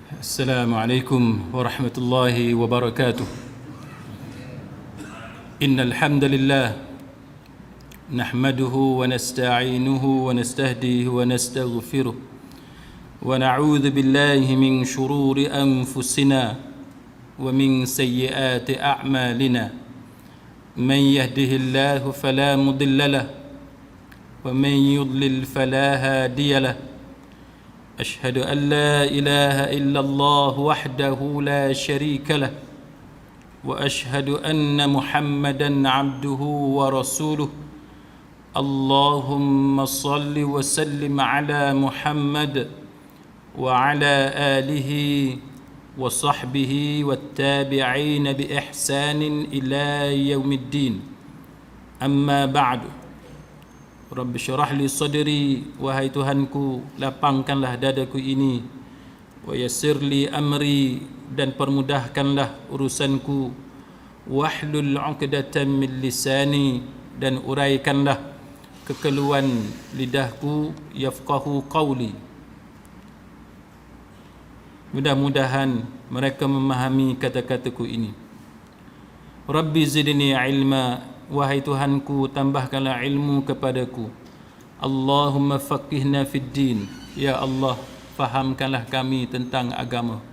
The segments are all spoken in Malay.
السلام عليكم ورحمة الله وبركاته. إن الحمد لله نحمده ونستعينه ونستهديه ونستغفره ونعوذ بالله من شرور أنفسنا ومن سيئات أعمالنا. من يهده الله فلا مضل له ومن يضلل فلا هادي له. أشهد أن لا إله إلا الله وحده لا شريك له وأشهد أن محمدا عبده ورسوله. اللهم صل وسلم على محمد وعلى آله وصحبه والتابعين بإحسان إلى يوم الدين. أما بعد. Rabbi syarah li sadri, wahai Tuhanku, lapangkanlah dadaku ini. Wa yassir li amri, dan permudahkanlah urusanku. Wahlul 'uqdatam min lisani, dan uraikanlah kekeluhan lidahku. Yafqahu qawli, mudah-mudahan mereka memahami kata-kataku ini. Rabbi zidni ilma, wahai Tuhanku, tambahkanlah ilmu kepadaku. Allahumma faqihna fid din, ya Allah, fahamkanlah kami tentang agama.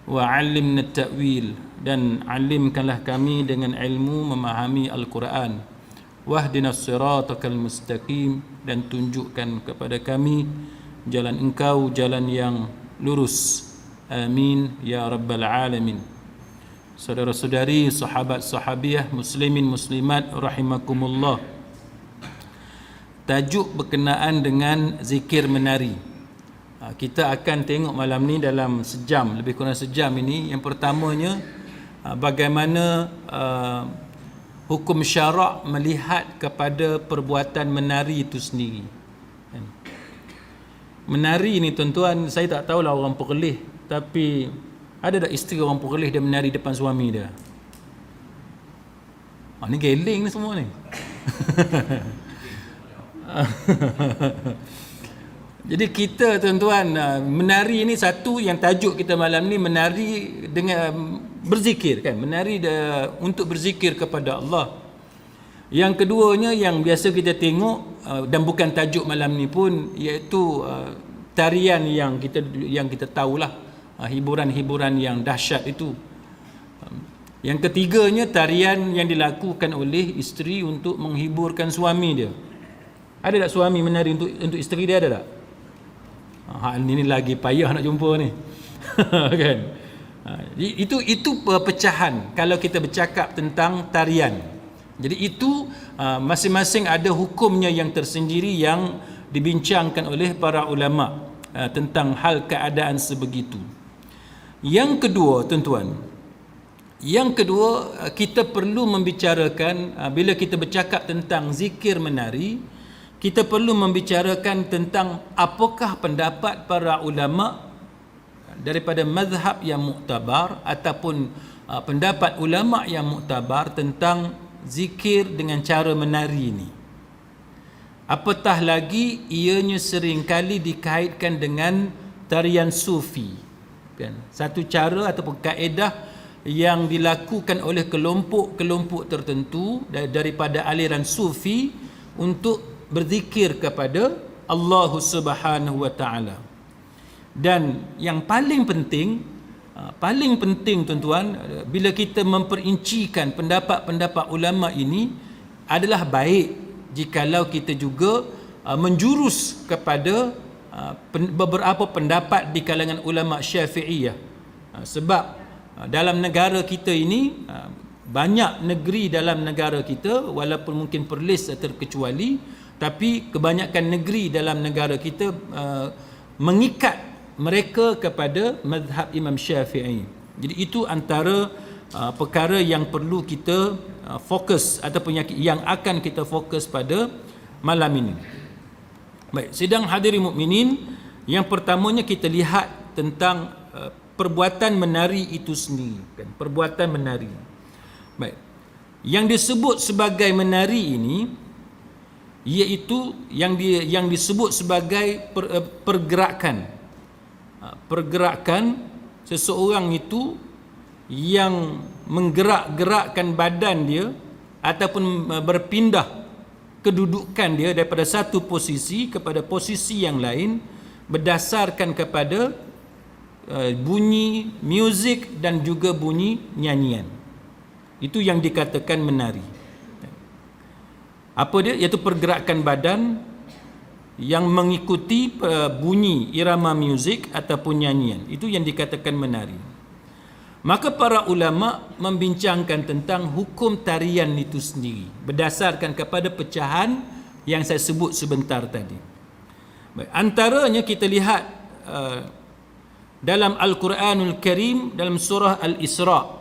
Wa 'allimna ta'wil, dan alimkanlah kami dengan ilmu memahami Al-Quran. Wahdinas siratal mustaqim, dan tunjukkan kepada kami jalan Engkau, jalan yang lurus. Amin ya rabbal alamin. Saudara-saudari, sahabat-sahabiah, muslimin muslimat rahimakumullah. Tajuk berkenaan dengan zikir menari. Kita akan tengok malam ni dalam sejam, lebih kurang sejam ini. Yang pertamanya, bagaimana hukum syarak melihat kepada perbuatan menari itu sendiri. Menari ni tuan-tuan, saya tak tahulah orang Perlis, tapi ada tak isteri orang Perlis dia menari depan suami dia? Ni geling ni semua ni. Jadi kita tuan-tuan, menari ni satu yang tajuk kita malam ni, menari dengan berzikir kan, menari untuk berzikir kepada Allah. Yang keduanya yang biasa kita tengok, dan bukan tajuk malam ni pun, iaitu tarian yang kita tahulah, hiburan-hiburan yang dahsyat itu. Yang ketiganya, tarian yang dilakukan oleh isteri untuk menghiburkan suami dia. Ada tak suami menari untuk isteri dia, ada tak? Hal ni lagi payah nak jumpa ni. Kan? Itu pecahan kalau kita bercakap tentang tarian. Jadi itu masing-masing ada hukumnya yang tersendiri yang dibincangkan oleh para ulama tentang hal keadaan sebegitu. Yang kedua tuan-tuan, kita perlu membicarakan, bila kita bercakap tentang zikir menari, kita perlu membicarakan tentang apakah pendapat para ulama daripada mazhab yang muktabar ataupun pendapat ulama yang muktabar tentang zikir dengan cara menari ini. Apatah lagi ianya seringkali dikaitkan dengan tarian sufi, kan? Satu cara ataupun kaedah yang dilakukan oleh kelompok-kelompok tertentu daripada aliran sufi untuk berzikir kepada Allah Subhanahu wa taala. Dan yang paling penting tuan-tuan, bila kita memperincikan pendapat-pendapat ulama ini, adalah baik jikalau kita juga menjurus kepada beberapa pendapat di kalangan ulama Syafi'iyah. Sebab dalam negara kita ini, banyak negeri dalam negara kita, walaupun mungkin Perlis terkecuali, tapi kebanyakan negeri dalam negara kita mengikat mereka kepada mazhab Imam Syafi'i. Jadi itu antara perkara yang perlu kita fokus ataupun yang akan kita fokus pada malam ini. Baik, sidang hadirin mukminin, yang pertamanya kita lihat tentang perbuatan menari itu sendiri, kan? Perbuatan menari. Baik. Yang disebut sebagai menari ini, iaitu yang disebut sebagai pergerakan seseorang itu yang menggerak-gerakkan badan dia ataupun berpindah kedudukan dia daripada satu posisi kepada posisi yang lain berdasarkan kepada bunyi muzik dan juga bunyi nyanyian. Itu yang dikatakan menari. Apa dia? Iaitu pergerakan badan yang mengikuti bunyi irama muzik ataupun nyanyian. Itu yang dikatakan menari. Maka para ulama membincangkan tentang hukum tarian itu sendiri berdasarkan kepada pecahan yang saya sebut sebentar tadi. Baik, antaranya kita lihat dalam Al-Quranul Karim dalam surah Al-Isra.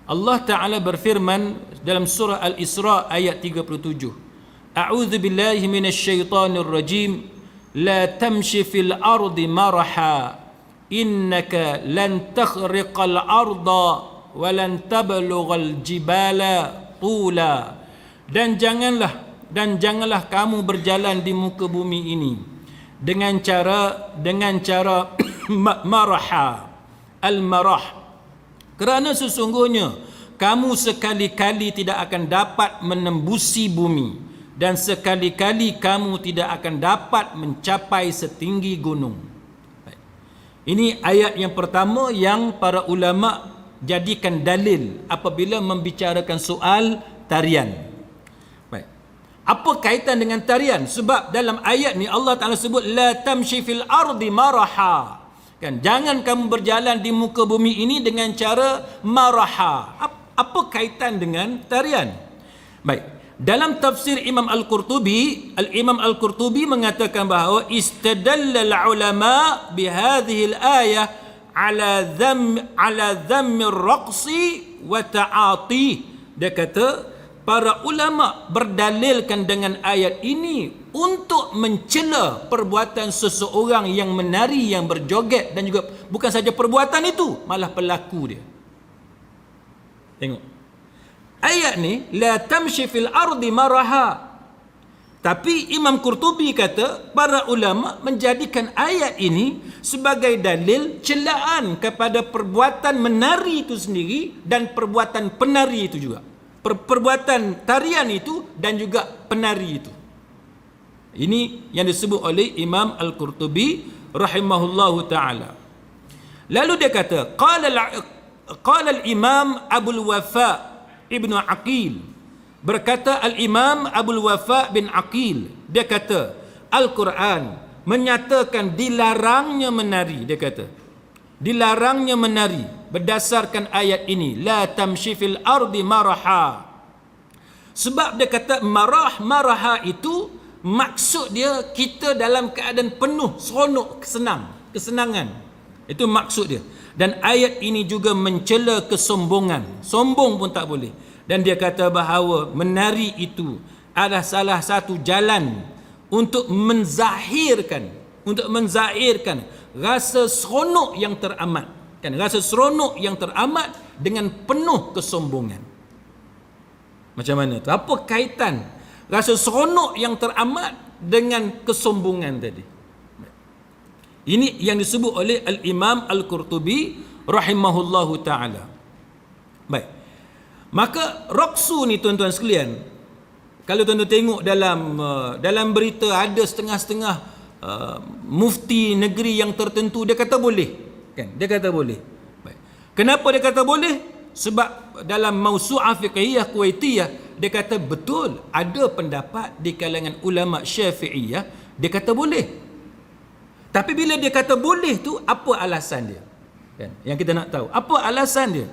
Allah Ta'ala berfirman dalam surah Al-Isra ayat 37. A'udzu billahi minasyaitonir rajim. La tamshi fil ardi maraha. Innaka lan takhriqal arda wa lan tablughal jibala tula. Dan janganlah kamu berjalan di muka bumi ini dengan cara maraha, al-marah. Kerana sesungguhnya kamu sekali-kali tidak akan dapat menembusi bumi dan sekali-kali kamu tidak akan dapat mencapai setinggi gunung. Ini ayat yang pertama yang para ulama jadikan dalil apabila membicarakan soal tarian. Baik. Apa kaitan dengan tarian? Sebab dalam ayat ni Allah Ta'ala sebut la tamshi fil ardi maraha. Kan, jangan kamu berjalan di muka bumi ini dengan cara maraha. Apa kaitan dengan tarian? Baik. Dalam tafsir Imam Al-Qurtubi, Al-Imam Al-Qurtubi mengatakan bahawa istadalla al-ulama bihadhihi al-ayah ala dhamm ar-raqsi wa ta'ati. Dia kata para ulama berdalilkan dengan ayat ini untuk mencela perbuatan seseorang yang menari, yang berjoget, dan juga bukan saja perbuatan itu, malah pelaku dia. Tengok. Ayat ni la tamshi fil ardi maraha. Tapi Imam Qurtubi kata para ulama menjadikan ayat ini sebagai dalil celaan kepada perbuatan menari itu sendiri dan perbuatan penari itu juga. Perbuatan tarian itu dan juga penari itu. Ini yang disebut oleh Imam Al-Qurtubi rahimahullahu taala. Lalu dia kata qala al-Imam Abul Wafa Ibnu Aqil, berkata Al-Imam Abul Wafa bin Aqil, dia kata Al-Quran menyatakan dilarangnya menari. Dia kata dilarangnya menari berdasarkan ayat ini la tamshi fil ardi maraha. Sebab dia kata maraha itu maksud dia kita dalam keadaan penuh seronok, kesenangan. Itu maksud dia. Dan ayat ini juga mencela kesombongan. Sombong pun tak boleh. Dan dia kata bahawa menari itu adalah salah satu jalan untuk menzahirkan rasa seronok yang teramat. Kan, rasa seronok yang teramat dengan penuh kesombongan. Macam mana tu? Apa kaitan rasa seronok yang teramat dengan kesombongan tadi? Ini yang disebut oleh Al-Imam Al-Qurtubi rahimahullahu ta'ala. Baik. Maka raqsu ni tuan-tuan sekalian, kalau tuan-tuan tengok dalam berita ada setengah-setengah mufti negeri yang tertentu dia kata boleh. Kan? Dia kata boleh. Baik. Kenapa dia kata boleh? Sebab dalam Mawsu'ah Fiqhiyah Kuwaitiyah dia kata betul ada pendapat di kalangan ulama Syafi'iyah dia kata boleh. Tapi bila dia kata boleh tu, apa alasan dia? Kan? Yang kita nak tahu. Apa alasan dia?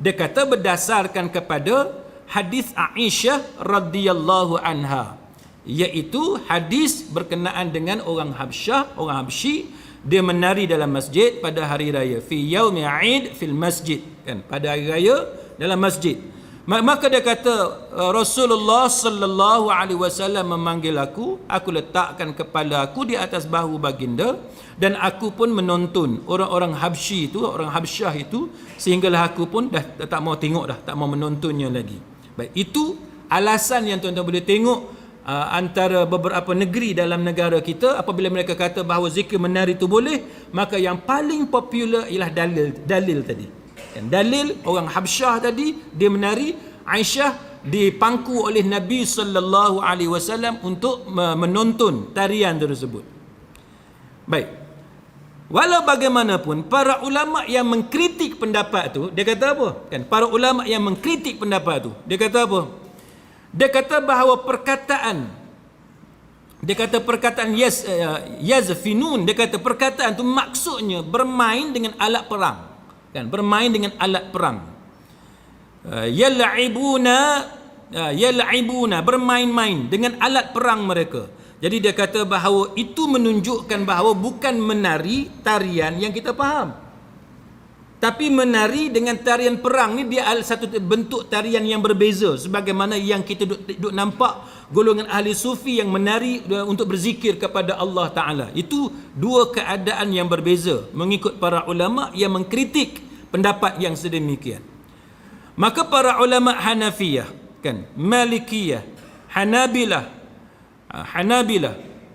Dia kata berdasarkan kepada hadis Aisyah radhiyallahu anha. Iaitu hadis berkenaan dengan orang Habsyi, dia menari dalam masjid pada hari raya. Fi yaumi Aid fil masjid. Kan? Pada hari raya dalam masjid. Maka dia kata Rasulullah sallallahu alaihi wasallam memanggil aku letakkan kepala aku di atas bahu baginda dan aku pun menonton orang-orang Habsyi itu, orang Habsyah itu, sehinggalah aku pun dah tak mau tengok dah, tak mau menontonnya lagi. Baik, itu alasan yang tuan-tuan boleh tengok antara beberapa negeri dalam negara kita, apabila mereka kata bahawa zikir menari itu boleh, maka yang paling popular ialah dalil tadi. Dan dalil orang Habsyah tadi dia menari, Aisyah dipangku oleh Nabi sallallahu alaihi wasallam untuk menonton tarian tersebut. Baik. Walau bagaimanapun para ulama yang mengkritik pendapat tu, dia kata apa? Kan para ulama yang mengkritik pendapat tu, dia kata apa? Dia kata bahawa perkataan yazfinun, dia kata perkataan tu maksudnya bermain dengan alat perang. Kan bermain dengan alat perang. Yal'ibuna bermain-main dengan alat perang mereka. Jadi dia kata bahawa itu menunjukkan bahawa bukan menari tarian yang kita faham, tapi menari dengan tarian perang ni dia satu bentuk tarian yang berbeza, sebagaimana yang kita duk nampak golongan ahli sufi yang menari untuk berzikir kepada Allah Ta'ala. Itu dua keadaan yang berbeza mengikut para ulama yang mengkritik pendapat yang sedemikian. Maka para ulama Hanafiyah, kan, Malikiyah, Hanabilah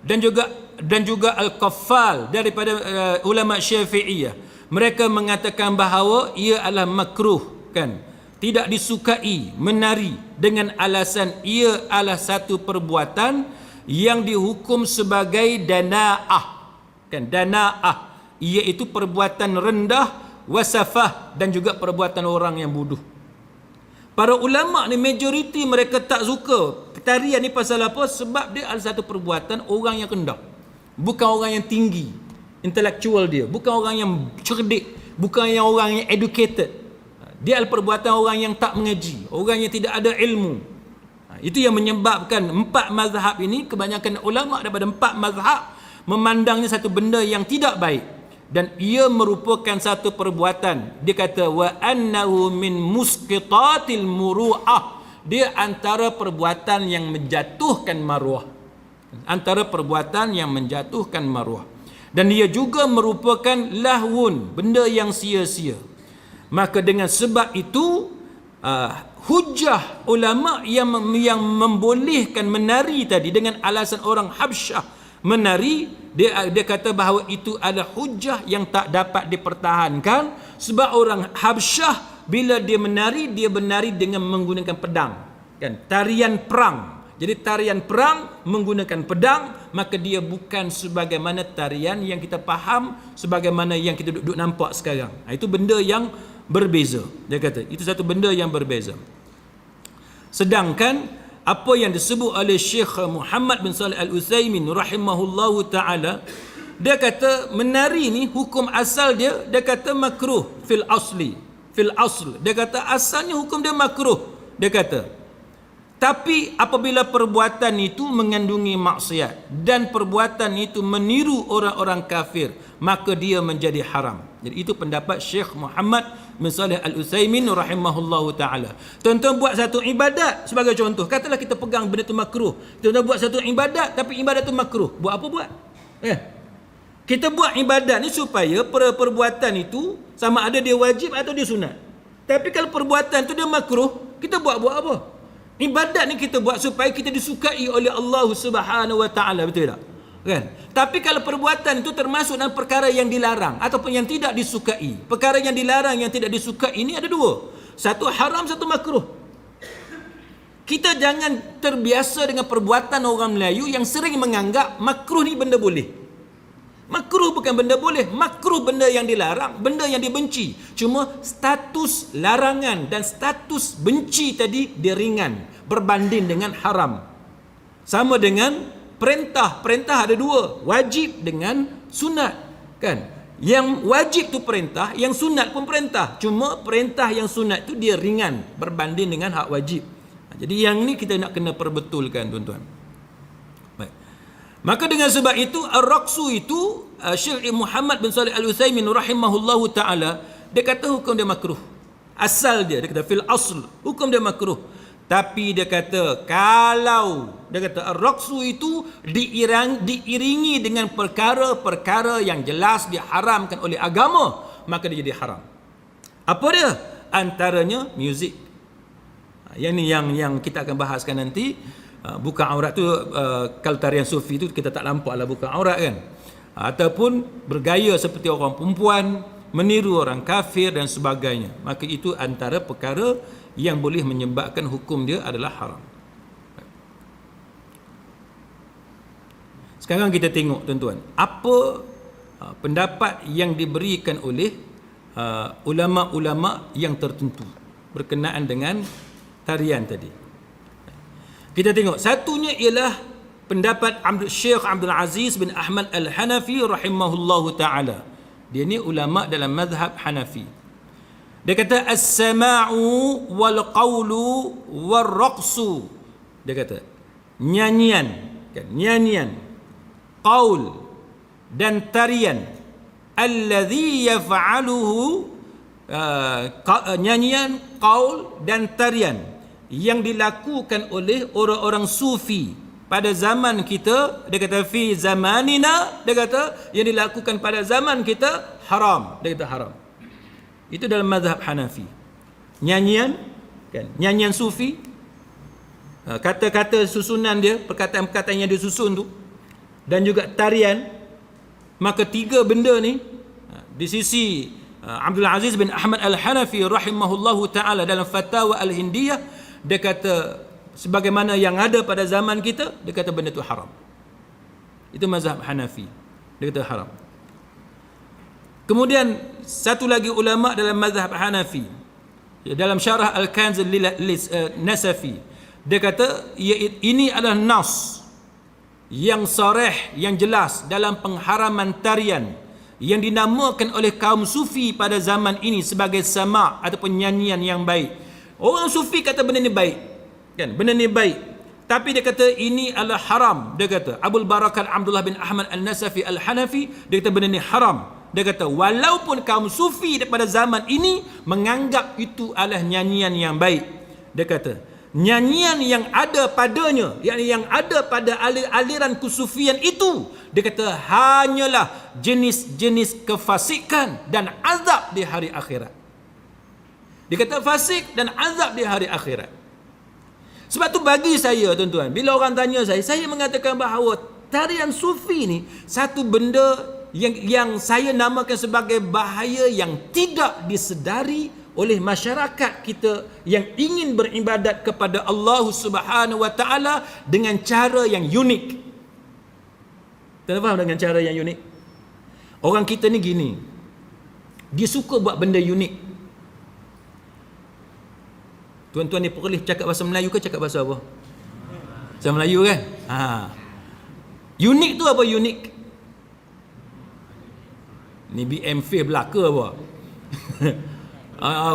dan juga Al-Qaffal daripada ulama Syafi'iyah, mereka mengatakan bahawa ia adalah makruh, kan, tidak disukai menari dengan alasan ia adalah satu perbuatan yang dihukum sebagai dana'ah, kan, dana'ah iaitu perbuatan rendah, wasafah dan juga perbuatan orang yang bodoh. Para ulama ni majoriti mereka tak suka tarian ni. Pasal apa? Sebab dia adalah satu perbuatan orang yang rendah, bukan orang yang tinggi intelektual dia, bukan orang yang cerdik, bukan yang orang yang educated. Dia adalah perbuatan orang yang tak mengaji, orang yang tidak ada ilmu. Itu yang menyebabkan empat mazhab ini, kebanyakan ulama daripada empat mazhab memandangnya satu benda yang tidak baik, dan ia merupakan satu perbuatan. Dia kata wa annahu min musqitatil muru'ah, dia antara perbuatan yang menjatuhkan maruah, antara perbuatan yang menjatuhkan maruah, dan dia juga merupakan lahwun, benda yang sia-sia. Maka dengan sebab itu hujah ulama yang membolehkan menari tadi dengan alasan orang Habsyah menari, dia kata bahawa itu adalah hujah yang tak dapat dipertahankan, sebab orang Habsyah bila dia menari dengan menggunakan pedang, kan, tarian perang. Jadi tarian perang menggunakan pedang, maka dia bukan sebagaimana tarian yang kita faham, sebagaimana yang kita duduk nampak sekarang. Itu benda yang berbeza. Dia kata itu satu benda yang berbeza. Sedangkan apa yang disebut oleh Syekh Muhammad bin Shalih Al-Utsaimin rahimahullahu taala, dia kata menari ni hukum asal dia kata makruh fil asl. Dia kata asalnya hukum dia makruh. Dia kata tapi apabila perbuatan itu mengandungi maksiat dan perbuatan itu meniru orang-orang kafir, maka dia menjadi haram. Jadi itu pendapat Syekh Muhammad bin Shalih Al-Utsaimin rahimahullahu taala. Tuan-tuan buat satu ibadat sebagai contoh, katalah kita pegang benda tu makruh. Tuan-tuan buat satu ibadat tapi ibadat tu makruh. Buat apa buat? Kita buat ibadat ni supaya perbuatan itu sama ada dia wajib atau dia sunat. Tapi kalau perbuatan tu dia makruh, kita buat apa? Ibadat ni kita buat supaya kita disukai oleh Allah Subhanahu wa taala, betul tak? Kan? Tapi kalau perbuatan itu termasuk dalam perkara yang dilarang ataupun yang tidak disukai, perkara yang dilarang yang tidak disukai ini ada dua. Satu haram, satu makruh. Kita jangan terbiasa dengan perbuatan orang Melayu yang sering menganggap makruh ni benda boleh. Makruh bukan benda boleh, makruh benda yang dilarang, benda yang dibenci. Cuma status larangan dan status benci tadi dia ringan berbanding dengan haram. Sama dengan perintah. Perintah ada dua, wajib dengan sunat, kan? Yang wajib tu perintah, yang sunat pun perintah. Cuma perintah yang sunat tu dia ringan berbanding dengan hak wajib. Jadi yang ni kita nak kena perbetulkan, tuan-tuan. Maka dengan sebab itu ar-raqsu itu Syekh Muhammad bin Shalih Al-Utsaimin rahimahullahu taala, dia kata hukum dia makruh. Asal dia kata fil asl hukum dia makruh. Tapi dia kata kalau dia kata ar-raqsu itu diiringi dengan perkara-perkara yang jelas diharamkan oleh agama, maka dia jadi haram. Apa dia? Antaranya muzik. Yang ni yang kita akan bahaskan nanti. buka aurat tu kalau tarian sufi tu kita tak nampaklah buka aurat kan, ataupun bergaya seperti orang perempuan, meniru orang kafir dan sebagainya, maka itu antara perkara yang boleh menyebabkan hukum dia adalah haram. Sekarang kita tengok tuan-tuan, apa pendapat yang diberikan oleh ulama-ulama yang tertentu berkenaan dengan tarian tadi. Kita tengok, satunya ialah pendapat Syekh Abdul Aziz bin Ahmad Al-Hanafi rahimahullahu ta'ala. Dia ni ulama dalam mazhab Hanafi. Dia kata as-sama'u wal qawlu wal raqsu. Dia kata nyanyian, kan, nyanyian, qaul dan tarian, alladhi yaf'aluhu, nyanyian, qaul dan tarian yang dilakukan oleh orang-orang sufi pada zaman kita. Dia kata fi zamanina, dia kata yang dilakukan pada zaman kita haram. Dia kata haram. Itu dalam mazhab Hanafi. Nyanyian, kan, nyanyian sufi, kata-kata susunan dia, perkataan-perkataan yang dia susun tu, dan juga tarian, maka tiga benda ni di sisi Abdul Aziz bin Ahmad Al-Hanafi rahimahullahu ta'ala dalam Fatwa Al-Hindiyah, dia kata sebagaimana yang ada pada zaman kita, dia kata benda tu haram. Itu mazhab Hanafi, dia kata haram. Kemudian satu lagi ulama dalam mazhab Hanafi, dalam syarah Al-Kanz Nasafi, dia kata ini adalah nas yang sarih, yang jelas dalam pengharaman tarian yang dinamakan oleh kaum sufi pada zaman ini sebagai sama' ataupun nyanyian yang baik. Orang sufi kata benda ni baik, kan, benda ni baik, tapi dia kata ini adalah haram. Dia kata Abul Barakat Abdullah bin Ahmad Al-Nasafi Al-Hanafi, dia kata benda ni haram. Dia kata walaupun kaum sufi pada zaman ini menganggap itu adalah nyanyian yang baik, dia kata nyanyian yang ada padanya, yakni yang ada pada aliran kesufian itu, dia kata hanyalah jenis-jenis kefasikan dan azab di hari akhirat. Dia kata fasik dan azab di hari akhirat. Sebab tu bagi saya tuan-tuan, bila orang tanya saya mengatakan bahawa tarian sufi ni satu benda yang saya namakan sebagai bahaya yang tidak disedari oleh masyarakat kita yang ingin beribadat kepada Allah Subhanahu wa taala dengan cara yang unik. Tuan faham dengan cara yang unik? Orang kita ni gini, dia suka buat benda unik. Tuan-tuan ni perlih cakap bahasa Melayu ke cakap bahasa apa? Bahasa Melayu kan? Unik tu apa unik? Ni BMF belaka apa?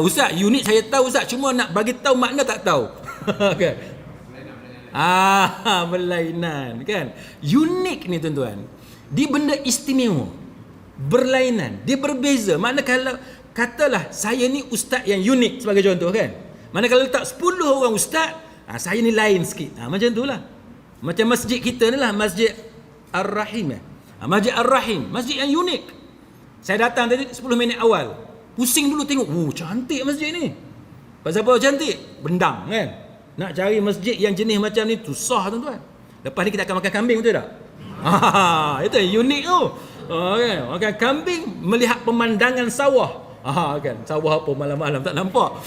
Ustaz, unik saya tahu Ustaz, cuma nak bagi tahu makna tak tahu. Kan? Berlainan kan? Unik ni tuan-tuan, dia benda istimewa, berlainan, dia berbeza. Makna kalau katalah saya ni ustaz yang unik sebagai contoh kan, mana kalau letak 10 orang ustaz, saya ni lain sikit. Macam tu lah. Macam masjid kita ni lah, Masjid Ar-Rahim. Masjid Ar-Rahim, masjid yang unik. Saya datang tadi 10 minit awal, pusing dulu tengok, cantik masjid ni. Pasal apa cantik? Bendang kan. Nak cari masjid yang jenis macam ni susah tuan-tuan. Lepas ni kita akan makan kambing, betul tak? Itu yang unik tu. Kan? Makan kambing, melihat pemandangan sawah. Kan, sawah apa malam-malam tak nampak.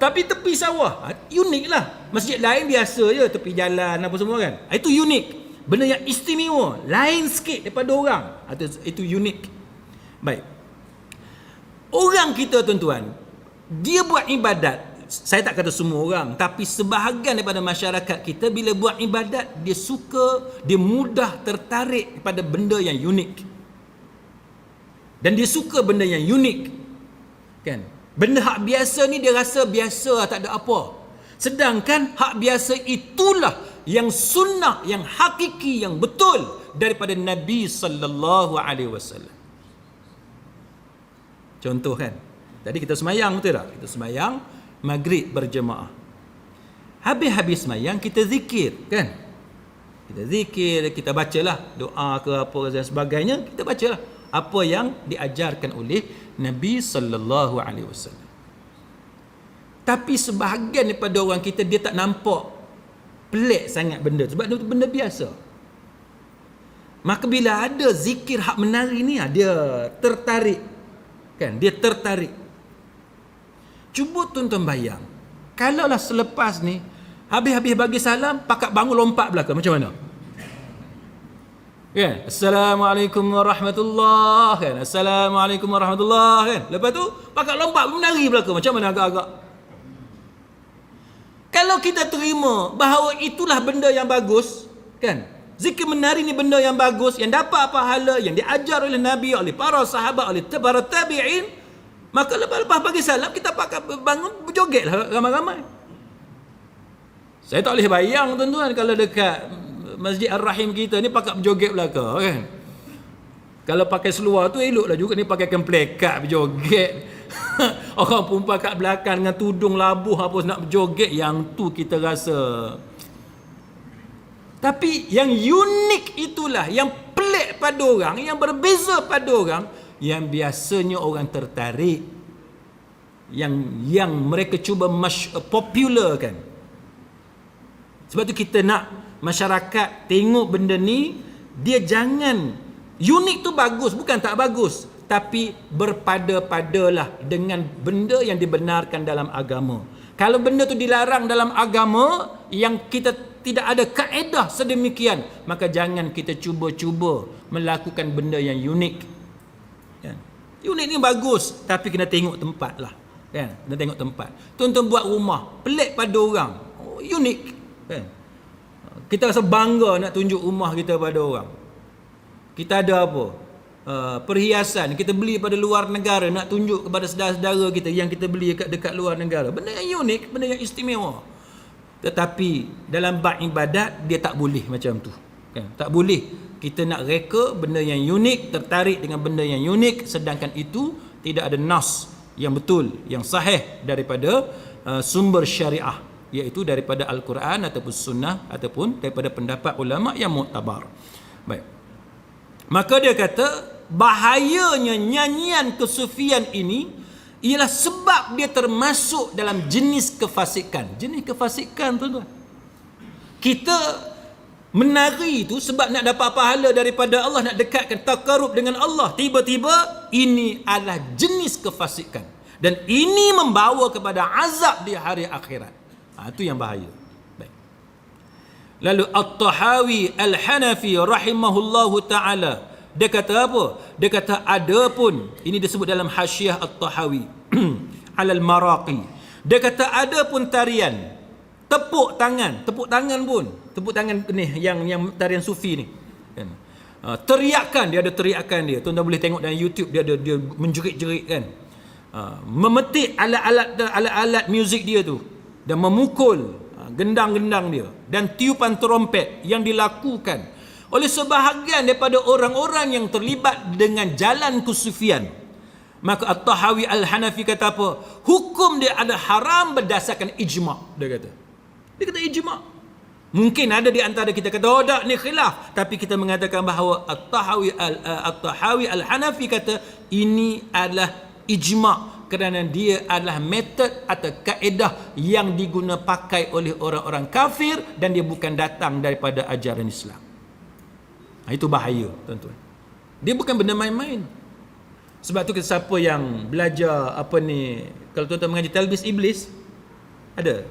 Tapi tepi sawah, unik lah. Masjid lain biasa je, tepi jalan apa semua kan. Itu unik, benda yang istimewa, lain sikit daripada orang. Itu unik. Baik, orang kita tuan-tuan, dia buat ibadat. Saya tak kata semua orang, tapi sebahagian daripada masyarakat kita bila buat ibadat, dia suka, dia mudah tertarik pada benda yang unik. Dan dia suka benda yang unik, kan? Benda hak biasa ni dia rasa biasa, tak ada apa. Sedangkan hak biasa itulah yang sunnah, yang hakiki, yang betul daripada Nabi sallallahu alaihi wasallam. Contoh kan, tadi kita semayang, betul tak? Kita semayang maghrib berjemaah. Habis-habis semayang kita zikir kan? Kita zikir, kita bacalah doa ke apa dan sebagainya, kita bacalah apa yang diajarkan oleh Nabi sallallahu alaihi wasallam. Tapi sebahagian daripada orang kita, dia tak nampak pelik sangat benda tu, sebab itu benda biasa. Maka bila ada zikir hak menari ni, dia tertarik. Kan? Dia tertarik. Cuba tuan-tuan bayang, kalaulah selepas ni habis-habis bagi salam, pakak bangun lompat belakang, macam mana? Kan? Assalamualaikum warahmatullahi, kan? Assalamualaikum warahmatullahi, kan? Lepas tu pakak lompat menari belakang, macam mana agak-agak? Kalau kita terima bahawa itulah benda yang bagus, kan? Zikir menari ni benda yang bagus, yang dapat pahala, yang diajar oleh Nabi, oleh para sahabat, oleh para tabi'in, maka lepas bagi salam kita pakak bangun berjogetlah ramai-ramai. Saya tak boleh bayang tuan-tuan kalau dekat Masjid Ar-Rahim kita ni pakak berjoget belakang, kan? Kalau pakai seluar tu eloklah juga, ni pakai plekat berjoget. Orang perempuan kat belakang dengan tudung labuh apa nak berjoget, yang tu kita rasa. Tapi yang unik itulah, yang pelik pada orang, yang berbeza pada orang, yang biasanya orang tertarik, yang mereka cuba popularkan. Sebab tu kita nak masyarakat tengok benda ni, dia jangan, unik tu bagus, bukan tak bagus, tapi berpada-padalah dengan benda yang dibenarkan dalam agama. Kalau benda tu dilarang dalam agama, yang kita tidak ada kaedah sedemikian, maka jangan kita cuba-cuba melakukan benda yang unik. Kan? Unik ni bagus, tapi kena tengok tempat lah. Kan? Kena tengok tempat. Tuan-tuan buat rumah, pelik pada orang, unik. Kan? Kita rasa bangga nak tunjuk rumah kita pada orang. Kita ada apa? Perhiasan kita beli pada luar negara, nak tunjuk kepada saudara-saudara kita yang kita beli dekat luar negara. Benda yang unik, benda yang istimewa. Tetapi dalam bab ibadat dia tak boleh macam tu. Kan? Tak boleh kita nak reka benda yang unik, tertarik dengan benda yang unik, sedangkan itu tidak ada nas yang betul, yang sahih daripada sumber syariah, iaitu daripada Al-Quran ataupun sunnah ataupun daripada pendapat ulama yang muktabar. Baik. Maka dia kata bahayanya nyanyian kesufian ini ialah sebab dia termasuk dalam jenis kefasikan. Jenis kefasikan tuan-tuan. Kita menari itu sebab nak dapat pahala daripada Allah, nak dekatkan takarub dengan Allah. Tiba-tiba ini adalah jenis kefasikan. Dan ini membawa kepada azab di hari akhirat. Itu yang bahaya. Baik. Lalu At-Tahawi Al-Hanafi rahimahullahu ta'ala, dia kata apa? Dia kata ada pun, ini disebut dalam Hasyiah At-Tahawi Alal Maraqi. Dia kata ada pun tarian tepuk tangan pun, tepuk tangan ni yang tarian sufi ni. Kan? Teriakan, dia ada teriakan dia. Tuan-tuan boleh tengok dalam YouTube, dia menjerit-jerit kan. Memetik alat-alat muzik dia tu dan memukul gendang-gendang dia dan tiupan trompet yang dilakukan oleh sebahagian daripada orang-orang yang terlibat dengan jalan kesufian. Maka At-Tahawi Al-Hanafi kata apa? Hukum dia ada haram berdasarkan ijma'. Dia kata ijma'. Mungkin ada di antara kita kata, oh tak, ni khilaf. Tapi kita mengatakan bahawa At-Tahawi Al-Hanafi kata ini adalah ijma', kerana dia adalah metod atau kaedah yang diguna pakai oleh orang-orang kafir dan dia bukan datang daripada ajaran Islam. Itu bahaya tuan-tuan. Dia bukan benda main-main. Sebab tu siapa yang belajar apa ni, kalau tuan-tuan mengaji talbis iblis, ada.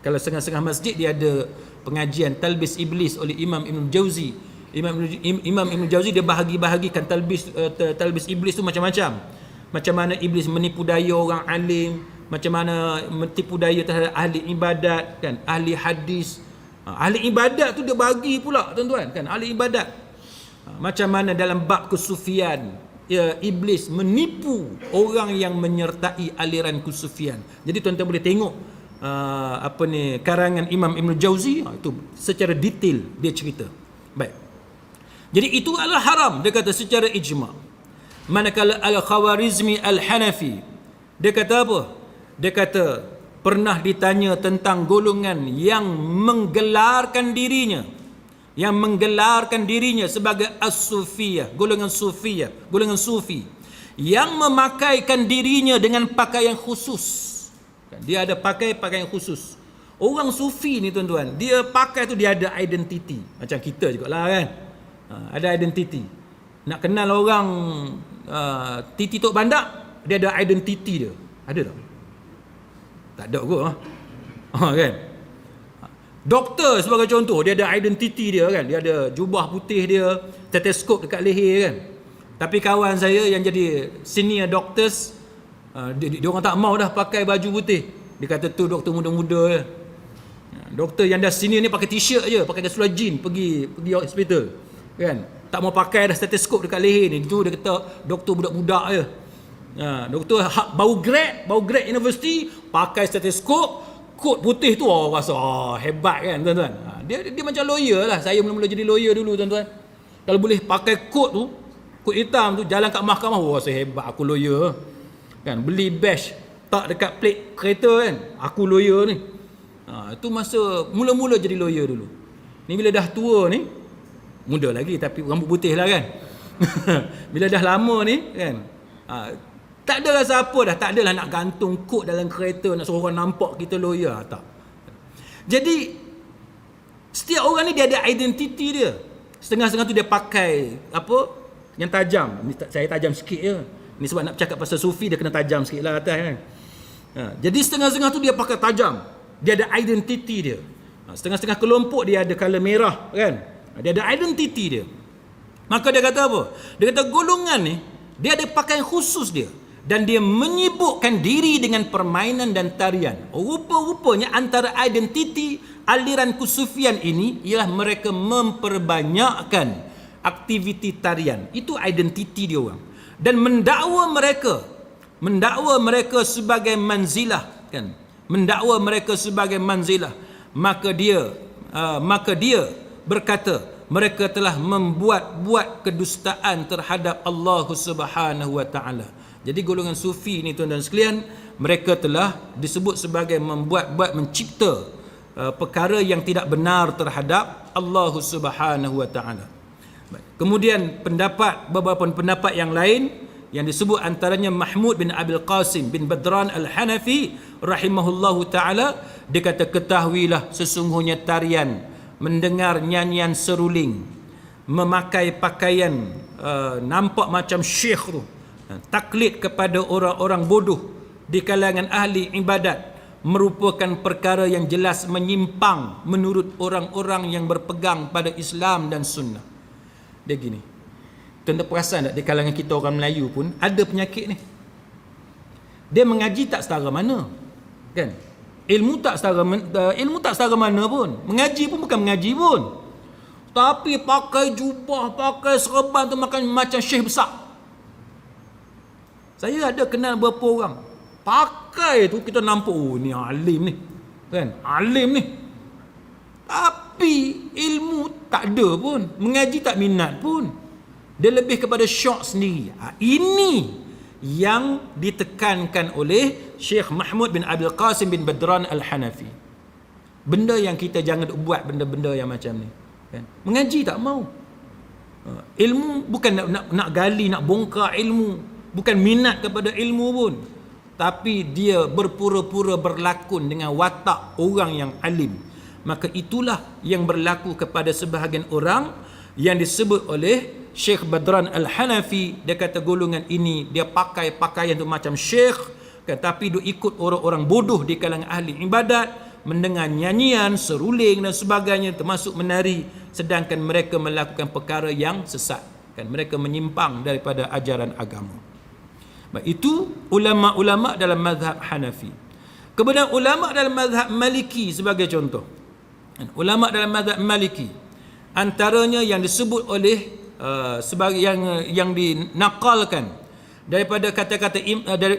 Kalau setengah-setengah masjid dia ada pengajian talbis iblis oleh Imam Ibn Jauzi. Imam Ibn Jauzi dia bahagi-bahagikan talbis iblis tu macam-macam. Macam mana iblis menipu daya orang alim, macam mana menipu daya terhadap ahli ibadat, kan, ahli hadis. Ahli ibadat tu dia bagi pula tuan-tuan, kan, ahli ibadat. Macam mana dalam bab kesufian, iblis menipu orang yang menyertai aliran kesufian. Jadi tuan-tuan boleh tengok karangan Imam Ibn Jauzi, itu secara detail dia cerita. Baik. Jadi itu adalah haram, dia kata secara ijma'. Manakala Al-Khawarizmi Al-Hanafi, dia kata apa? Dia kata pernah ditanya tentang golongan yang menggelarkan dirinya sebagai as-sufiyah, golongan sufiyah, golongan sufi yang memakaikan dirinya dengan pakaian khusus. Dia ada pakai pakaian khusus. Orang sufi ni tuan-tuan, dia pakai tu dia ada identiti. Macam kita jugalah kan. Ada identiti. Nak kenal orang Titi Tok Bandak, dia ada identiti dia. Ada tak? Tak ada kot. Kan? Doktor sebagai contoh, dia ada identiti dia kan. Dia ada jubah putih dia, stetoskop dekat leher kan. Tapi kawan saya yang jadi senior doctors, dia orang tak mau dah pakai baju putih. Dia kata tu doktor muda-muda je. Doktor yang dah senior ni pakai t-shirt je, pakai seluar jeans pergi hospital. Kan? Tak mau pakai dah stetoskop dekat leher ni. Tu dia kata doktor budak-budak je. Doktor baru grad university pakai stetoskop, kod putih tu orang rasa hebat kan tuan-tuan. Dia macam lawyer lah. Saya mula-mula jadi lawyer dulu tuan-tuan. Kalau boleh pakai kod tu, kod hitam tu, jalan kat mahkamah, rasa hebat aku lawyer. Kan, beli badge tak dekat plate kereta kan, aku lawyer ni. Itu masa mula-mula jadi lawyer dulu. Ni bila dah tua ni, muda lagi tapi rambut putih lah kan. Bila dah lama ni kan, tak ada rasa apa dah, tak adalah nak gantung kod dalam kereta, nak suruh orang nampak kita lawyer, tak. Jadi setiap orang ni dia ada identiti dia. Setengah-setengah tu dia pakai apa yang tajam. Ni saya tajam sikit je. Ni sebab nak bercakap pasal sufi, dia kena tajam sikit lah atas kan. Jadi setengah-setengah tu dia pakai tajam. Dia ada identiti dia. Setengah-setengah kelompok dia ada colour merah kan. Dia ada identiti dia. Maka dia kata apa? Dia kata golongan ni dia ada pakaian khusus dia, dan dia menyibukkan diri dengan permainan dan tarian. Rupa-rupanya antara identiti aliran kusufian ini ialah mereka memperbanyakkan aktiviti tarian. Itu identiti dia orang. Dan mendakwa mereka sebagai manzilah kan. Mendakwa mereka sebagai manzilah. Maka dia berkata mereka telah membuat kedustaan terhadap Allah Subhanahu wa taala. Jadi golongan sufi ni tuan-tuan sekalian, mereka telah disebut sebagai mencipta perkara yang tidak benar terhadap Allah Subhanahu wa taala. Kemudian beberapa pendapat yang lain yang disebut antaranya Mahmud bin Abil Qasim bin Badran Al-Hanafi rahimahullahu taala, dia kata ketahuilah sesungguhnya tarian, mendengar nyanyian seruling, memakai pakaian nampak macam syekh tu, taklid kepada orang-orang bodoh di kalangan ahli ibadat merupakan perkara yang jelas menyimpang menurut orang-orang yang berpegang pada Islam dan sunnah. Dia gini, tuan-tuan perasan tak di kalangan kita orang Melayu pun ada penyakit ni. Dia mengaji tak setara mana kan, ilmu tak setara mana pun, mengaji pun bukan mengaji pun, tapi pakai jubah, pakai serban tu macam syekh besar. Saya ada kenal beberapa orang pakai tu kita nampak ni alim ni kan, alim ni, tapi ilmu tak ada pun, mengaji tak minat pun, dia lebih kepada syok sendiri. Ini yang ditekankan oleh Syekh Mahmud bin Abil Qasim bin Badran Al-Hanafi. Benda yang kita jangan buat, benda-benda yang macam ni kan? Mengaji tak mau, ilmu bukan nak gali, nak bongkar ilmu, bukan minat kepada ilmu pun, tapi dia berpura-pura berlakon dengan watak orang yang alim. Maka itulah yang berlaku kepada sebahagian orang yang disebut oleh Syekh Badran Al-Hanafi. Dia kata golongan ini dia pakai pakaian tu macam syekh kan, tapi dia ikut orang-orang bodoh di kalangan ahli ibadat, mendengar nyanyian, seruling dan sebagainya, termasuk menari, sedangkan mereka melakukan perkara yang sesat kan, mereka menyimpang daripada ajaran agama. Itu ulama-ulama dalam mazhab Hanafi. Kemudian ulama dalam mazhab Maliki sebagai contoh. Ulama dalam mazhab Maliki antaranya yang disebut oleh sebagai yang dinakalkan daripada kata-kata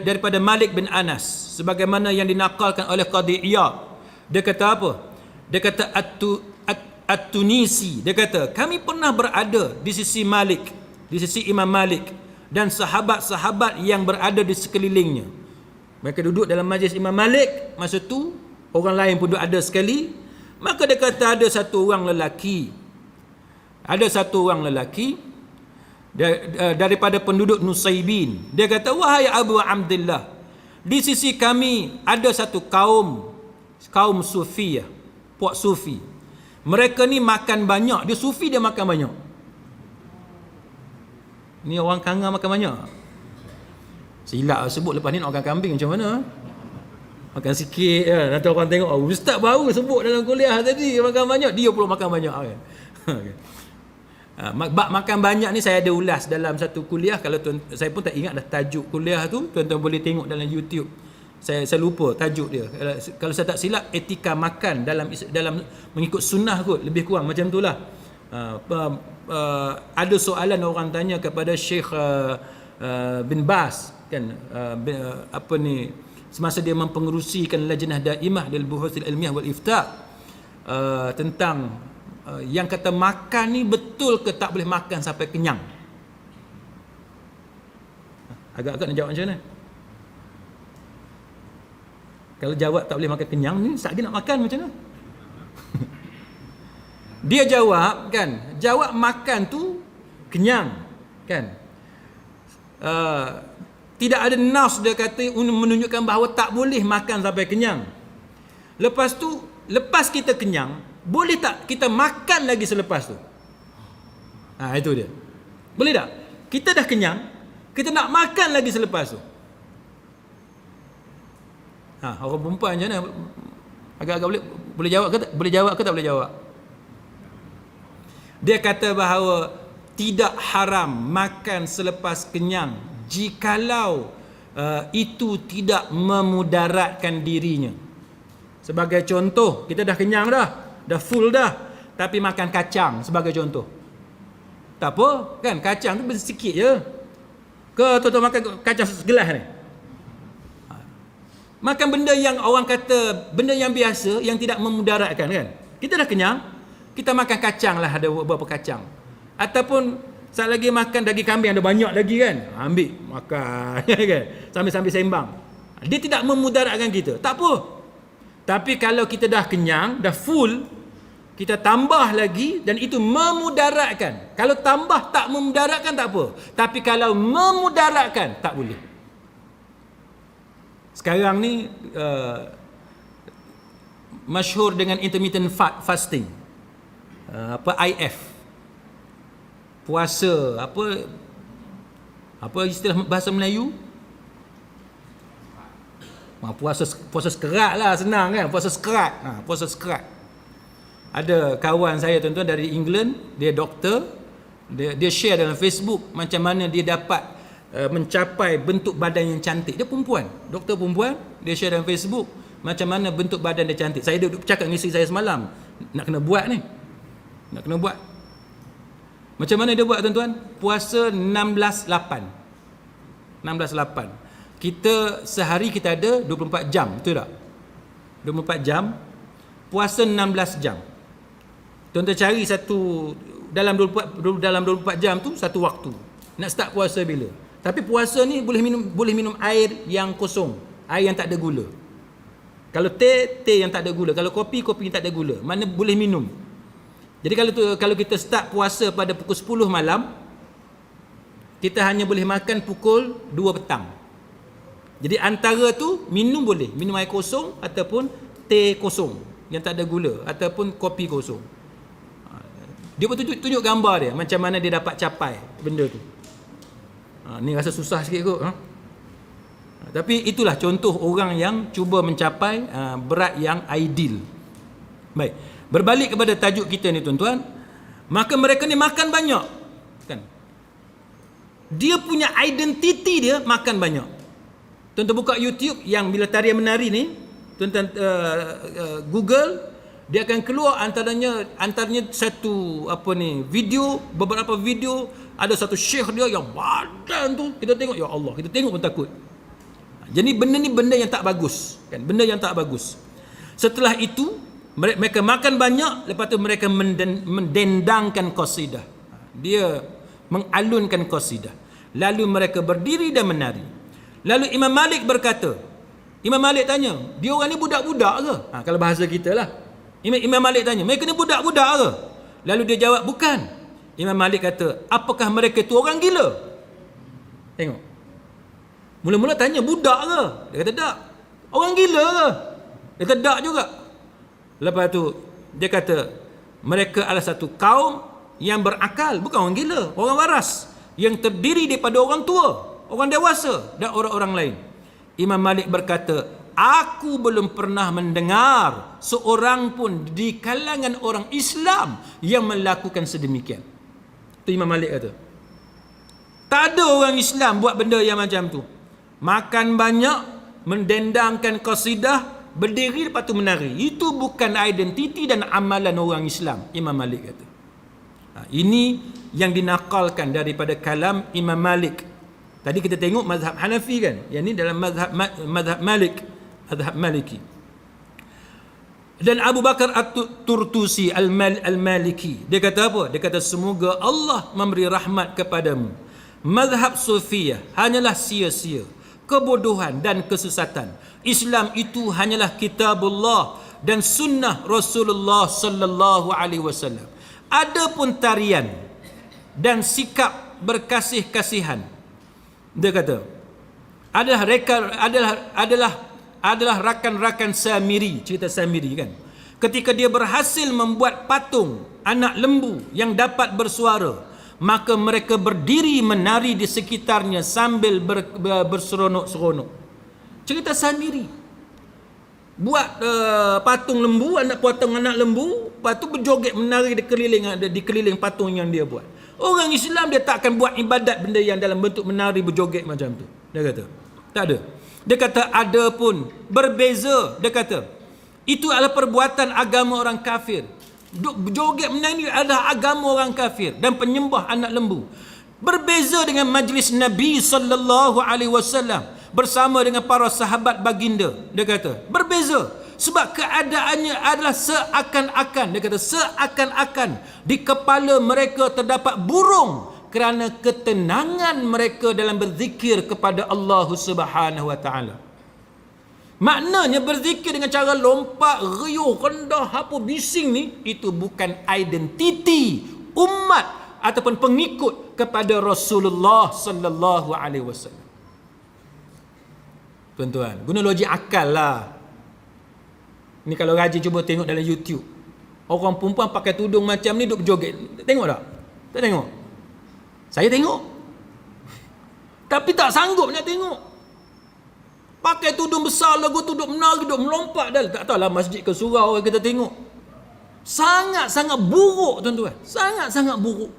daripada Malik bin Anas, sebagaimana yang dinakalkan oleh Qadhi Iyad. Dia kata apa? Dia kata At-Tunisi, dia kata kami pernah berada di sisi Malik, di sisi Imam Malik dan sahabat-sahabat yang berada di sekelilingnya. Mereka duduk dalam majlis Imam Malik, masa tu orang lain pun duduk ada sekali. Maka dia kata ada satu orang lelaki daripada penduduk Nusaybin. Dia kata, wahai Abu Abdullah, di sisi kami ada satu kaum kaum Sufiyah, puak Sufi. Mereka ni makan banyak. Dia Sufi, dia makan banyak. Ni orang Kanga makan banyak. Silap sebut lepas ni nak makan kambing macam mana? Makan sikit kan. Nanti orang tengok, oh, ustaz baru sebut dalam kuliah tadi makan banyak, dia pula makan banyak kan. Okay. Bab makan banyak ni saya ada ulas dalam satu kuliah. Kalau saya pun tak ingat dah tajuk kuliah tu, tuan-tuan boleh tengok dalam YouTube. Saya lupa tajuk dia. Kalau saya tak silap, etika makan dalam mengikut sunnah kot, lebih kurang macam itulah. Ada soalan orang tanya kepada Syekh bin Baz kan, apa ni, semasa dia mempengerusikan Lajnah Daimah lil Buhuthil Ilmiah wal Ifta, tentang yang kata makan ni betul ke tak boleh makan sampai kenyang. Agak-agak nak jawab macam mana? Kalau jawab tak boleh makan kenyang ni, tak lagi nak makan macam mana? Dia jawab kan, jawab makan tu kenyang kan. Tidak ada nas dia kata menunjukkan bahawa tak boleh makan sampai kenyang. Lepas tu, lepas kita kenyang, boleh tak kita makan lagi selepas tu? Itu dia. Boleh tak? Kita dah kenyang, kita nak makan lagi selepas tu. Orang perempuan macam mana? Agak-agak boleh jawab ke tak? Boleh jawab ke tak boleh jawab? Dia kata bahawa tidak haram makan selepas kenyang jikalau itu tidak memudaratkan dirinya. Sebagai contoh, kita dah kenyang dah full dah, tapi makan kacang sebagai contoh. Tak apa, kan kacang tu sedikit je. Ke tuan-tuan makan kacang segelas ni? Makan benda yang orang kata benda yang biasa, yang tidak memudaratkan kan. Kita dah kenyang, kita makan kacang lah, ada beberapa kacang. Ataupun saat lagi makan daging kambing ada banyak lagi kan, ambil makan kan, sambil-sambil sembang. Dia tidak memudaratkan kita, tak apa. Tapi kalau kita dah kenyang, dah full, kita tambah lagi dan itu memudaratkan. Kalau tambah tak memudaratkan tak apa, tapi kalau memudaratkan tak boleh. Sekarang ni masyhur dengan intermittent fasting, IF, puasa apa istilah bahasa Melayu? Puasa sekerat lah, senang kan, puasa sekerat. Puasa sekerat. Ada kawan saya tuan-tuan dari England, dia doktor, dia share dalam Facebook macam mana dia dapat mencapai bentuk badan yang cantik. Dia perempuan, doktor perempuan, dia share dalam Facebook macam mana bentuk badan dia cantik. Saya duduk cakap dengan isteri saya semalam, nak kena buat ni, nak kena buat. Macam mana dia buat tuan-tuan? Puasa 16/8. 16/8. Kita sehari kita ada 24 jam, betul tak? 24 jam, puasa 16 jam. Tuan-tuan cari satu dalam 24 jam tu satu waktu. Nak start puasa bila? Tapi puasa ni boleh minum air yang kosong, air yang tak ada gula. Kalau teh yang tak ada gula, kalau kopi yang tak ada gula. Mana boleh minum. Jadi kalau kita start puasa pada pukul 10 malam, kita hanya boleh makan pukul 2 petang. Jadi antara tu minum boleh, minum air kosong ataupun teh kosong yang tak ada gula ataupun kopi kosong. Dia pun tunjuk gambar dia macam mana dia dapat capai benda tu. Ni rasa susah sikit kot. Tapi itulah contoh orang yang cuba mencapai berat yang ideal. Baik, berbalik kepada tajuk kita ni tuan-tuan, maka mereka ni makan banyak kan. Dia punya identiti dia makan banyak. Tuan-tuan buka YouTube yang bila tarian menari ni, tuan-tuan Google, dia akan keluar antaranya satu video, beberapa video, ada satu syekh dia yang badan tu kita tengok, ya Allah, kita tengok pun takut. Jadi benda ni benda yang tak bagus kan, benda yang tak bagus. Setelah itu mereka makan banyak, lepas tu mereka mendendangkan qasidah. Dia mengalunkan qasidah. Lalu mereka berdiri dan menari. Lalu Imam Malik berkata, Imam Malik tanya, dia orang ni budak-budak ke? Kalau bahasa kita lah. Imam Malik tanya, mereka ni budak-budak ke? Lalu dia jawab, bukan. Imam Malik kata, apakah mereka tu orang gila? Tengok. Mula-mula tanya, budak ke? Dia kata, tak. Orang gila ke? Dia terdak juga. Lepas tu dia kata mereka adalah satu kaum yang berakal, bukan orang gila, orang waras, yang terdiri daripada orang tua, orang dewasa dan orang-orang lain. Imam Malik berkata, aku belum pernah mendengar seorang pun di kalangan orang Islam yang melakukan sedemikian. Itu Imam Malik kata. Tak ada orang Islam buat benda yang macam tu. Makan banyak, mendendangkan qasidah, berdiri lepas tu menari. Itu bukan identiti dan amalan orang Islam, Imam Malik kata. Ini yang dinakalkan daripada kalam Imam Malik. Tadi kita tengok mazhab Hanafi kan. Yang ni dalam mazhab Malik, mazhab Maliki. Dan Abu Bakar At-Turtusi Al-Maliki, dia kata apa? Dia kata semoga Allah memberi rahmat kepadamu. Mazhab Sufiyah hanyalah sia-sia, kebodohan dan kesesatan. Islam itu hanyalah kitabullah dan sunnah Rasulullah sallallahu alaihi wasallam. Adapun tarian dan sikap berkasih-kasihan, dia kata adalah rakan-rakan Samiri, cerita Samiri kan. Ketika dia berhasil membuat patung anak lembu yang dapat bersuara, maka mereka berdiri menari di sekitarnya sambil berseronok-seronok. Cerita Samiri. Buat patung lembu, potong anak lembu, lepas tu berjoget menari di keliling patung yang dia buat. Orang Islam dia tak akan buat ibadat benda yang dalam bentuk menari berjoget macam tu. Dia kata, tak ada. Dia kata ada pun berbeza. Dia kata itu adalah perbuatan agama orang kafir. Joget menari adalah agama orang kafir dan penyembah anak lembu. Berbeza dengan majlis Nabi sallallahu alaihi wasallam bersama dengan para sahabat baginda. Dia kata berbeza sebab keadaannya adalah seakan-akan, dia kata seakan-akan di kepala mereka terdapat burung kerana ketenangan mereka dalam berzikir kepada Allah Subhanahu wa taala. Maknanya berzikir dengan cara lompat, riuh, rendah, apa bising ni, itu bukan identiti umat ataupun pengikut kepada Rasulullah sallallahu alaihi wasallam. Tuan-tuan, guna logik akal lah. Ni kalau rajin cuba tengok dalam YouTube, orang perempuan pakai tudung macam ni duk berjoget. Tengok tak? Tak tengok? Saya tengok. Tapi tak sanggup nak tengok. Pakai tudung besar, lagu tu duk menari, duk melompat dah. Tak tahulah masjid ke surau kita tengok. Sangat-sangat buruk tuan-tuan. Sangat-sangat buruk.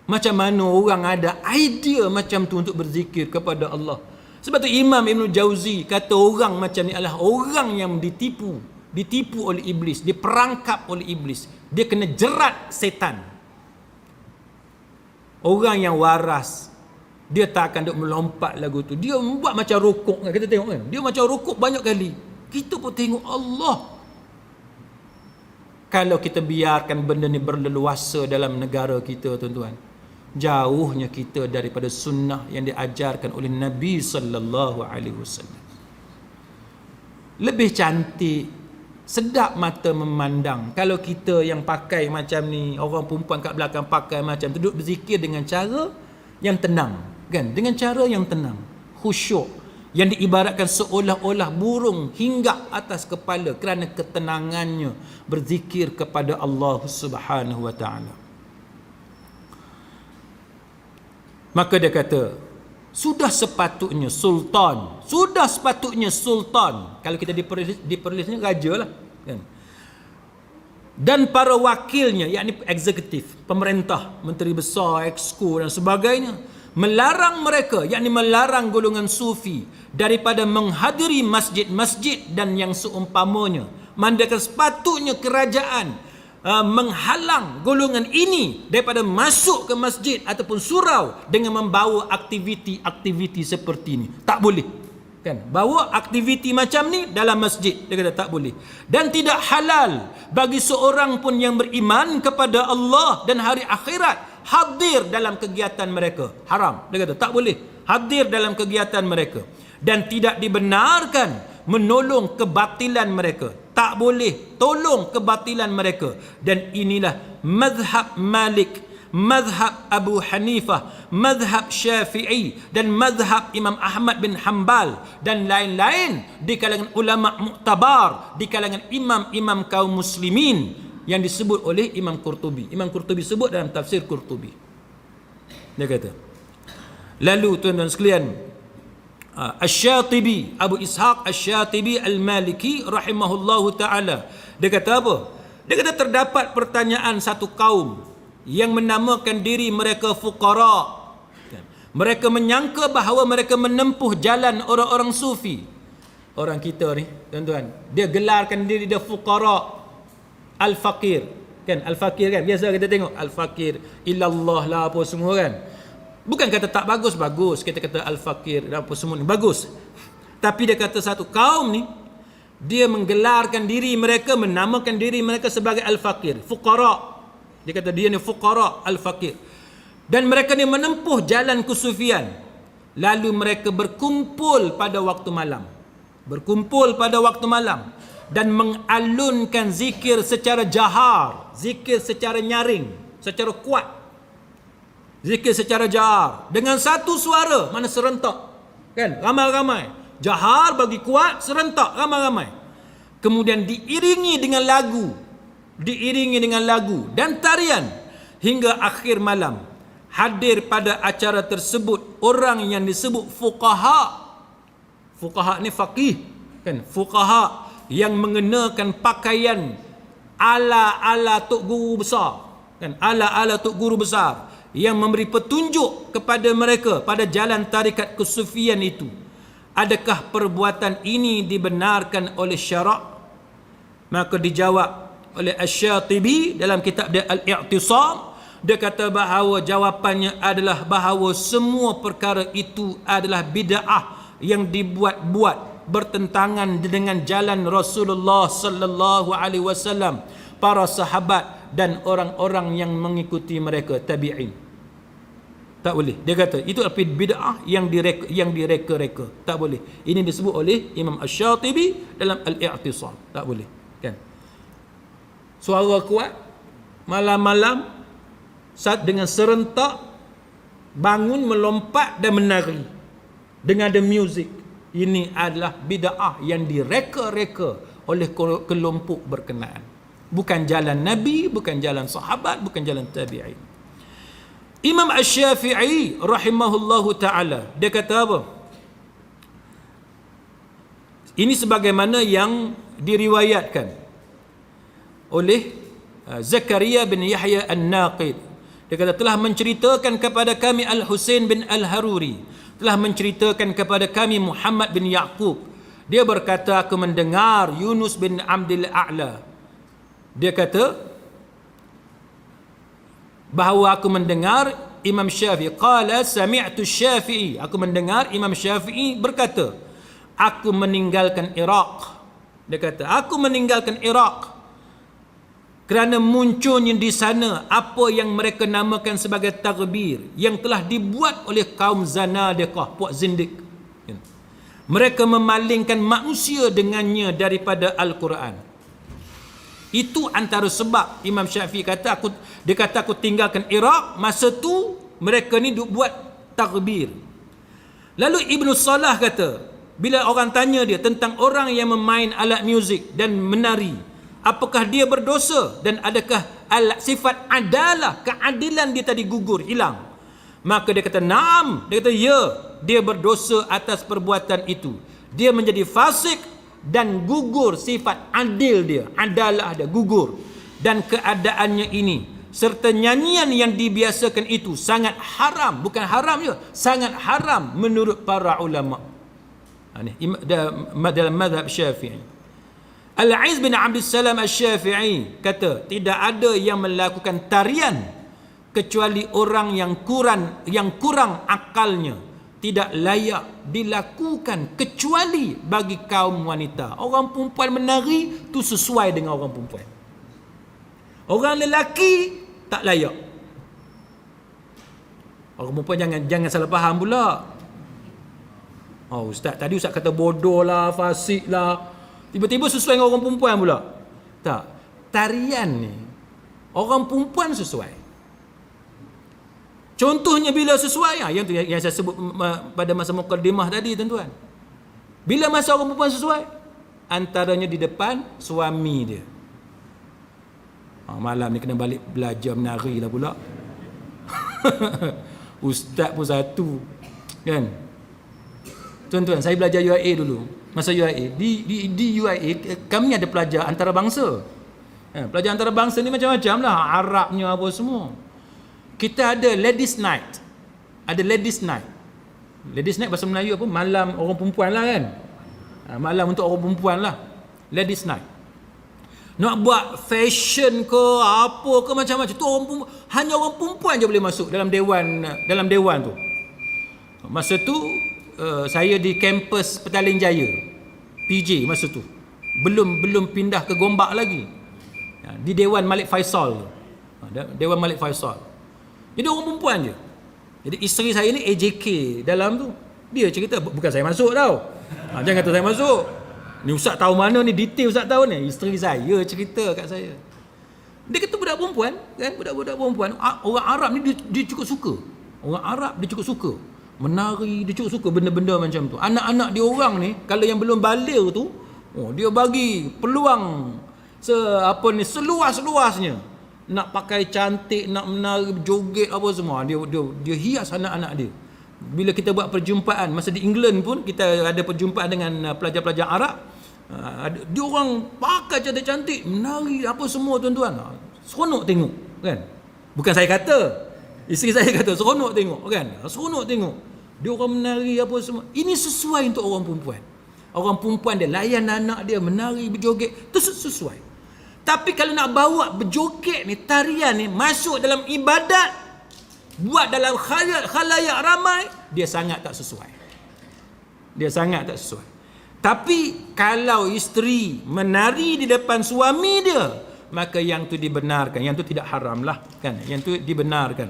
Macam mana orang ada idea macam tu untuk berzikir kepada Allah. Sebab tu Imam Ibn Jauzi kata orang macam ni adalah orang yang ditipu oleh iblis, diperangkap oleh iblis. Dia kena jerat setan. Orang yang waras, dia tak akan duk melompat lagu tu. Dia buat macam rukuk kan? Kita tengok kan? Dia macam rukuk banyak kali. Kita pun tengok Allah. Kalau kita biarkan benda ni berleluasa dalam negara kita tuan-tuan, jauhnya kita daripada sunnah yang diajarkan oleh Nabi sallallahu alaihi wasallam. Lebih cantik, sedap mata memandang kalau kita yang pakai macam ni, orang perempuan kat belakang pakai macam tu, duduk berzikir dengan cara yang tenang kan, dengan cara yang tenang, khusyuk, yang diibaratkan seolah-olah burung hinggap atas kepala kerana ketenangannya berzikir kepada Allah Subhanahu wa taala. Maka dia kata, sudah sepatutnya sultan, kalau kita diperlis ni raja lah kan, dan para wakilnya, yakni eksekutif, pemerintah, menteri besar, exco dan sebagainya, melarang mereka, yakni melarang golongan sufi daripada menghadiri masjid-masjid dan yang seumpamanya. Mandakan sepatutnya kerajaan menghalang golongan ini daripada masuk ke masjid ataupun surau dengan membawa aktiviti-aktiviti seperti ini. Tak boleh. Kan? Bawa aktiviti macam ni dalam masjid, dia kata tak boleh. Dan tidak halal bagi seorang pun yang beriman kepada Allah dan hari akhirat hadir dalam kegiatan mereka. Haram. Dia kata tak boleh hadir dalam kegiatan mereka. Dan tidak dibenarkan menolong kebatilan mereka. Tak boleh tolong kebatilan mereka. Dan inilah mazhab Malik, mazhab Abu Hanifah, mazhab Syafi'i dan mazhab Imam Ahmad bin Hanbal dan lain-lain di kalangan ulama muktabar, di kalangan imam-imam kaum muslimin yang disebut oleh Imam Qurtubi. Imam Qurtubi sebut dalam tafsir Qurtubi. Dia kata. Lalu tuan-tuan sekalian, Asy-Syatibi, Abu Ishaq Asy-Syatibi Al-Maliki rahimahullahu taala, dia kata apa? Dia kata terdapat pertanyaan satu kaum yang menamakan diri mereka fuqara. Mereka menyangka bahawa mereka menempuh jalan orang-orang sufi. Orang kita ni, tuan-tuan, dia gelarkan diri dia fuqara, al-faqir. Kan, al-faqir kan, biasa kita tengok al-faqir, ilallah lah apa semua kan. Bukan kata tak bagus, bagus. Kita kata al-faqir dan apa semua ni, bagus. Tapi dia kata satu kaum ni, dia menggelarkan diri mereka, menamakan diri mereka sebagai al-faqir, fuqara. Dia kata dia ni fuqara al-faqir. Dan mereka ni menempuh jalan kesufian. Lalu mereka berkumpul pada waktu malam. Berkumpul pada waktu malam. Dan mengalunkan zikir secara jahar. Zikir secara nyaring. Secara kuat. Zikir secara jahar. Dengan satu suara. Mana serentak. Kan? Ramai-ramai. Jahar bagi kuat, serentak. Ramai-ramai. Kemudian diiringi dengan lagu. Diiringi dengan lagu dan tarian hingga akhir malam. Hadir pada acara tersebut orang yang disebut fuqaha. Fuqaha ni faqih kan, fuqaha yang mengenakan pakaian ala-ala tok guru besar kan, ala-ala tok guru besar yang memberi petunjuk kepada mereka pada jalan tarikat kesufian itu. Adakah perbuatan ini dibenarkan oleh syarak? Maka dijawab oleh Asy-Syatibi dalam kitab dia Al-I'tisam. Dia kata bahawa jawapannya adalah bahawa semua perkara itu adalah bid'ah yang dibuat-buat bertentangan dengan jalan Rasulullah sallallahu alaihi wasallam, para sahabat dan orang-orang yang mengikuti mereka, tabi'in. Tak boleh. Dia kata itu adalah bid'ah yang direka-reka. Tak boleh. Ini disebut oleh Imam Asy-Syatibi dalam Al-I'tisam. Tak boleh. Kan? Suara kuat malam-malam dengan serentak bangun, melompat dan menari dengan ada muzik. Ini adalah bid'ah yang direka-reka oleh kelompok berkenaan. Bukan jalan Nabi, bukan jalan sahabat, bukan jalan tabi'in. Imam Asy-Syafi'i rahimahullahu ta'ala, dia kata apa? Ini sebagaimana yang diriwayatkan oleh Zakaria bin Yahya An-Naqid. Dia kata telah menceritakan kepada kami Al-Husain bin Al-Haruri, telah menceritakan kepada kami Muhammad bin Yaqub. Dia berkata aku mendengar Yunus bin Abdul A'la. Dia kata bahawa aku mendengar Imam Syafi'i qala sami'tu Syafi'i, aku mendengar Imam Syafi'i berkata aku meninggalkan Iraq. Dia kata aku meninggalkan Iraq kerana munculnya di sana apa yang mereka namakan sebagai taghbir yang telah dibuat oleh kaum Zanadiqah, puak zindik. Mereka memalingkan manusia dengannya daripada Al-Quran. Itu antara sebab Imam Syafi'i kata dia kata aku tinggalkan Iraq masa tu mereka ni buat taghbir. Lalu Ibnu Salah kata bila orang tanya dia tentang orang yang memain alat muzik dan menari, apakah dia berdosa dan adakah sifat adalah, keadilan dia tadi gugur, hilang? Maka dia kata naam, dia kata ya, dia berdosa atas perbuatan itu. Dia menjadi fasik dan gugur sifat adil dia, adalah dia gugur. Dan keadaannya ini serta nyanyian yang dibiasakan itu sangat haram, bukan haram je, sangat haram menurut para ulama. Ini dalam mazhab Syafi'i. Al-Aiz bin Abdul Salam Asy-Syafi'i kata tidak ada yang melakukan tarian kecuali orang yang kurang akalnya, tidak layak dilakukan kecuali bagi kaum wanita. Orang perempuan menari tu sesuai dengan orang perempuan. Orang lelaki tak layak. Orang perempuan jangan salah faham pula. Oh ustaz, tadi ustaz kata bodoh lah, fasik lah. Tiba-tiba sesuai dengan orang perempuan pula. Tak. Tarian ni orang perempuan sesuai. Contohnya bila sesuai, yang tu yang saya sebut pada masa mukadimah tadi tuan-tuan. Bila masa orang perempuan sesuai, antaranya di depan suami dia. Malam ni kena balik belajar menari lah pula. Ustaz pun satu, kan? Tuan-tuan, saya belajar UIA dulu. Masa UIA, di UIA kami ada pelajar antarabangsa. Pelajar antarabangsa ni macam-macam lah, Arabnya apa semua. Kita ada ladies night. Ada ladies night. Ladies night bahasa Melayu apa? Malam orang perempuan lah kan. Malam untuk orang perempuan lah. Ladies night. Nak buat fashion ke apa ke macam-macam tu hanya orang perempuan je boleh masuk dalam dewan tu. Masa tu saya di kampus Petaling Jaya, PJ masa tu. Belum pindah ke Gombak lagi. Di Dewan Malik Faisal. Dewan Malik Faisal. Jadi orang perempuan je. Jadi isteri saya ni AJK dalam tu. Dia cerita, bukan saya masuk tau. Jangan kata saya masuk. Ni ustaz tahu mana ni, detail ustaz tahu ni. Isteri saya cerita kat saya. Dia kata budak perempuan, kan? Budak-budak perempuan, orang Arab ni dia cukup suka. Orang Arab dia cukup suka. Menari, dia cukup suka benda-benda macam tu. Anak-anak dia orang ni, kalau yang belum balik tu, dia bagi peluang seluas-luasnya. Nak pakai cantik, nak menari, joget apa semua. Dia hias anak-anak dia. Bila kita buat perjumpaan, masa di England pun kita ada perjumpaan dengan pelajar-pelajar Arab. Dia orang pakai cantik-cantik, menari apa semua tuan-tuan. Seronok tengok, kan? Bukan saya kata. Isteri saya kata seronok tengok, kan? Seronok tengok. Dia orang menari apa semua. Ini sesuai untuk orang perempuan. Orang perempuan dia layan anak dia menari, berjoget, tu sesuai. Tapi kalau nak bawa berjoget ni, tarian ni masuk dalam ibadat, buat dalam khalayak ramai, dia sangat tak sesuai. Dia sangat tak sesuai. Tapi kalau isteri menari di depan suami dia, maka yang tu dibenarkan, yang tu tidak haram lah, kan? Yang tu dibenarkan.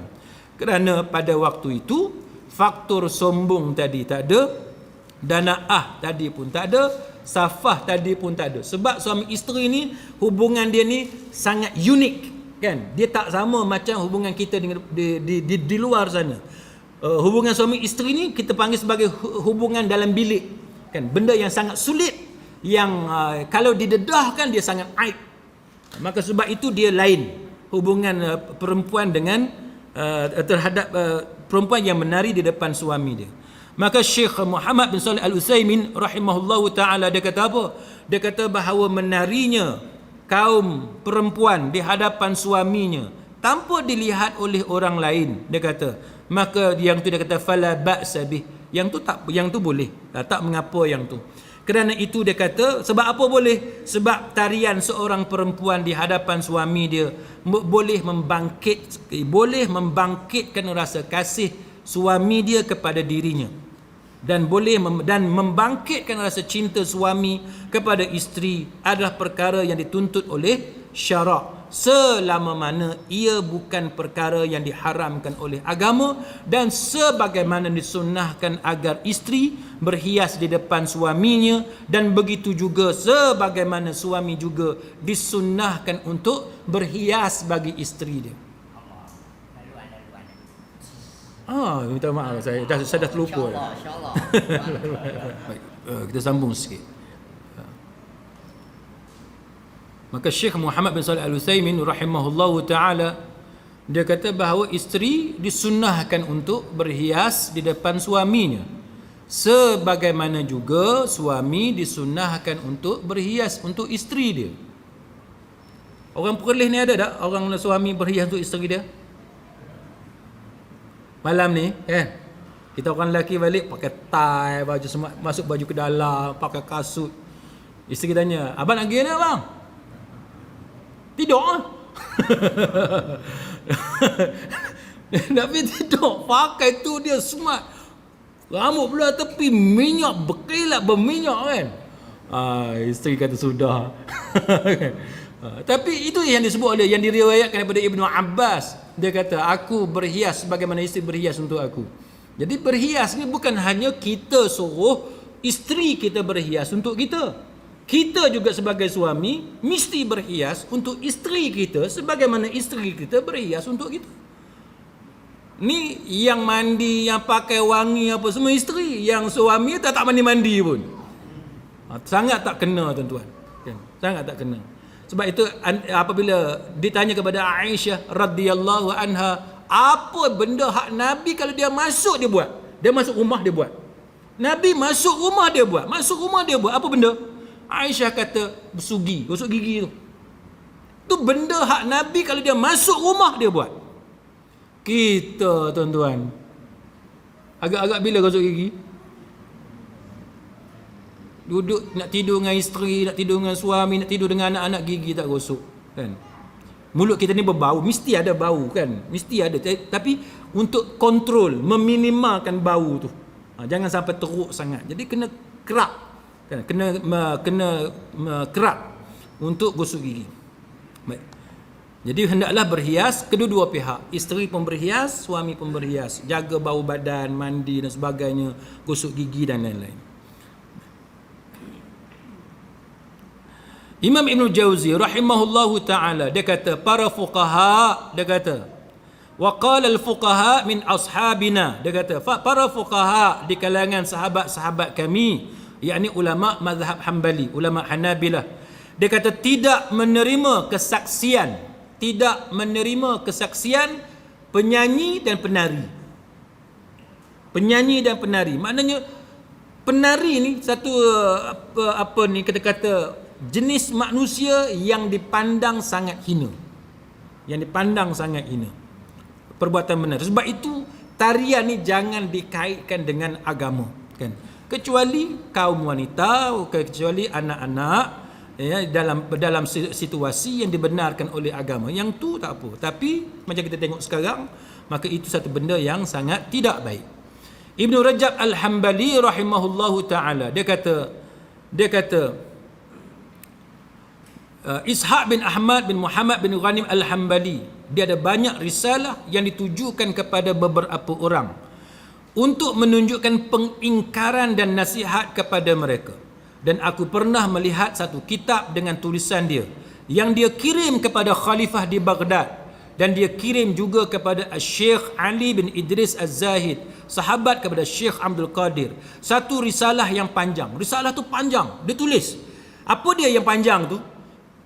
Kerana pada waktu itu faktor sombong tadi tak ada, dana'ah tadi pun tak ada, safah tadi pun tak ada. Sebab suami isteri ni hubungan dia ni sangat unik, kan? Dia tak sama macam hubungan kita dengan di luar sana. Hubungan suami isteri ni kita panggil sebagai hubungan dalam bilik, kan? Benda yang sangat sulit, yang kalau didedahkan dia sangat aib. Maka sebab itu dia lain hubungan perempuan dengan terhadap perempuan yang menari di depan suami dia. Maka Syekh Muhammad bin Shalih Al-Utsaimin rahimahullahu taala dia kata apa? Dia kata bahawa menarinya kaum perempuan di hadapan suaminya tanpa dilihat oleh orang lain, dia kata, maka yang tu dia kata fala ba'sa bih. Yang tu boleh. Tak mengapa yang tu. Kerana itu dia kata, sebab apa boleh? Sebab tarian seorang perempuan di hadapan suami dia boleh membangkitkan rasa kasih suami dia kepada dirinya, dan membangkitkan rasa cinta suami kepada isteri adalah perkara yang dituntut oleh syarak, selama mana ia bukan perkara yang diharamkan oleh agama, dan sebagaimana disunnahkan agar isteri berhias di depan suaminya, dan begitu juga sebagaimana suami juga disunnahkan untuk berhias bagi isteri dia. Minta maaf, saya dah terlupa. InsyaAllah. Baik, kita sambung sikit. Maka Syekh Muhammad bin Shalih Al-Utsaimin rahimahullahu taala dia kata bahawa isteri disunnahkan untuk berhias di depan suaminya, sebagaimana juga suami disunnahkan untuk berhias untuk isteri dia. Orang perlis ni ada tak orang suami berhias untuk isteri dia? Malam ni, kan? Kita orang lelaki balik pakai tie, baju semua, masuk baju ke dalam, pakai kasut. Isteri tanya, abang nak pergi mana bang? Tidur lah. Nak pergi tidur, pakai tu dia smart. Rambut belah tepi, minyak berkilat berminyak, kan? Isteri kata sudah. Tapi itu yang disebut oleh, yang diriwayatkan daripada Ibnu Abbas. Dia kata, aku berhias sebagaimana isteri berhias untuk aku. Jadi berhias ni bukan hanya kita suruh isteri kita berhias untuk kita. Kita juga sebagai suami mesti berhias untuk isteri kita sebagaimana isteri kita berhias untuk kita. Ni yang mandi, yang pakai wangi apa semua isteri, yang suami tak mandi-mandi pun. Sangat tak kena tuan-tuan. Kan? Sangat tak kena. Sebab itu apabila ditanya kepada Aisyah radhiyallahu anha, apa benda hak Nabi kalau dia masuk dia buat? Dia masuk rumah dia buat. Nabi masuk rumah dia buat. Masuk rumah dia buat apa benda? Aisyah kata bersugi, gosok gigi tu. Tu benda hak Nabi kalau dia masuk rumah dia buat. Kita tuan-tuan agak-agak bila gosok gigi? Duduk nak tidur dengan isteri, nak tidur dengan suami, nak tidur dengan anak-anak, gigi tak gosok kan. Mulut kita ni berbau, mesti ada bau kan, mesti ada. Tapi untuk kontrol, meminimalkan bau tu, jangan sampai teruk sangat. Jadi kena kerap kan? Kena kerap untuk gosok gigi. Baik. Jadi hendaklah berhias kedua-dua pihak. Isteri pun berhias, suami pun berhias. Jaga bau badan, mandi dan sebagainya, gosok gigi dan lain-lain. Imam Ibn Jauzi rahimahullahu ta'ala, dia kata para fuqaha, dia kata wa qala al-fuqaha min ashabina, dia kata para fuqaha di kalangan sahabat-sahabat kami, yakni ulama mazhab Hambali, ulama Hanabilah, dia kata tidak menerima kesaksian penyanyi dan penari. Penyanyi dan penari, maknanya penari ni satu apa ni kata-kata jenis manusia yang dipandang sangat hina. Yang dipandang sangat hina. Perbuatan benar. Sebab itu tarian ni jangan dikaitkan dengan agama kan. Kecuali kaum wanita, kecuali anak-anak ya, dalam situasi yang dibenarkan oleh agama. Yang tu tak apa. Tapi macam kita tengok sekarang, maka itu satu benda yang sangat tidak baik. Ibn Rajab Al-Hambali rahimahullahu ta'ala, dia kata Ishaq bin Ahmad bin Muhammad bin Ghanim Al-Hambali, dia ada banyak risalah yang ditujukan kepada beberapa orang untuk menunjukkan pengingkaran dan nasihat kepada mereka. Dan aku pernah melihat satu kitab dengan tulisan dia yang dia kirim kepada khalifah di Baghdad, dan dia kirim juga kepada Syekh Ali bin Idris Az-Zahid, sahabat kepada Syekh Abdul Qadir. Satu risalah yang panjang. Risalah tu panjang, dia tulis. Apa dia yang panjang tu?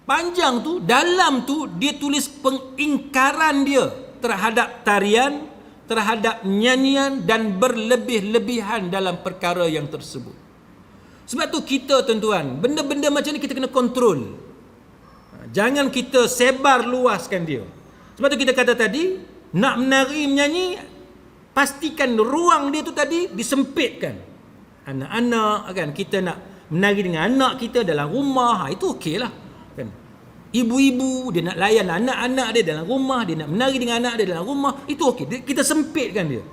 Panjang tu, dalam tu dia tulis pengingkaran dia terhadap tarian, terhadap nyanyian dan berlebih-lebihan dalam perkara yang tersebut. Sebab tu kita tuan-tuan, benda-benda macam ni kita kena kontrol. Jangan kita sebar luaskan dia. Sebab tu kita kata tadi, nak menari menyanyi, pastikan ruang dia tu tadi disempitkan. Anak-anak kan, kita nak menari dengan anak kita dalam rumah, itu okey lah kan. Ibu-ibu dia nak layan anak-anak dia dalam rumah, dia nak menari dengan anak dia dalam rumah, itu okey. Kita sempitkan dia.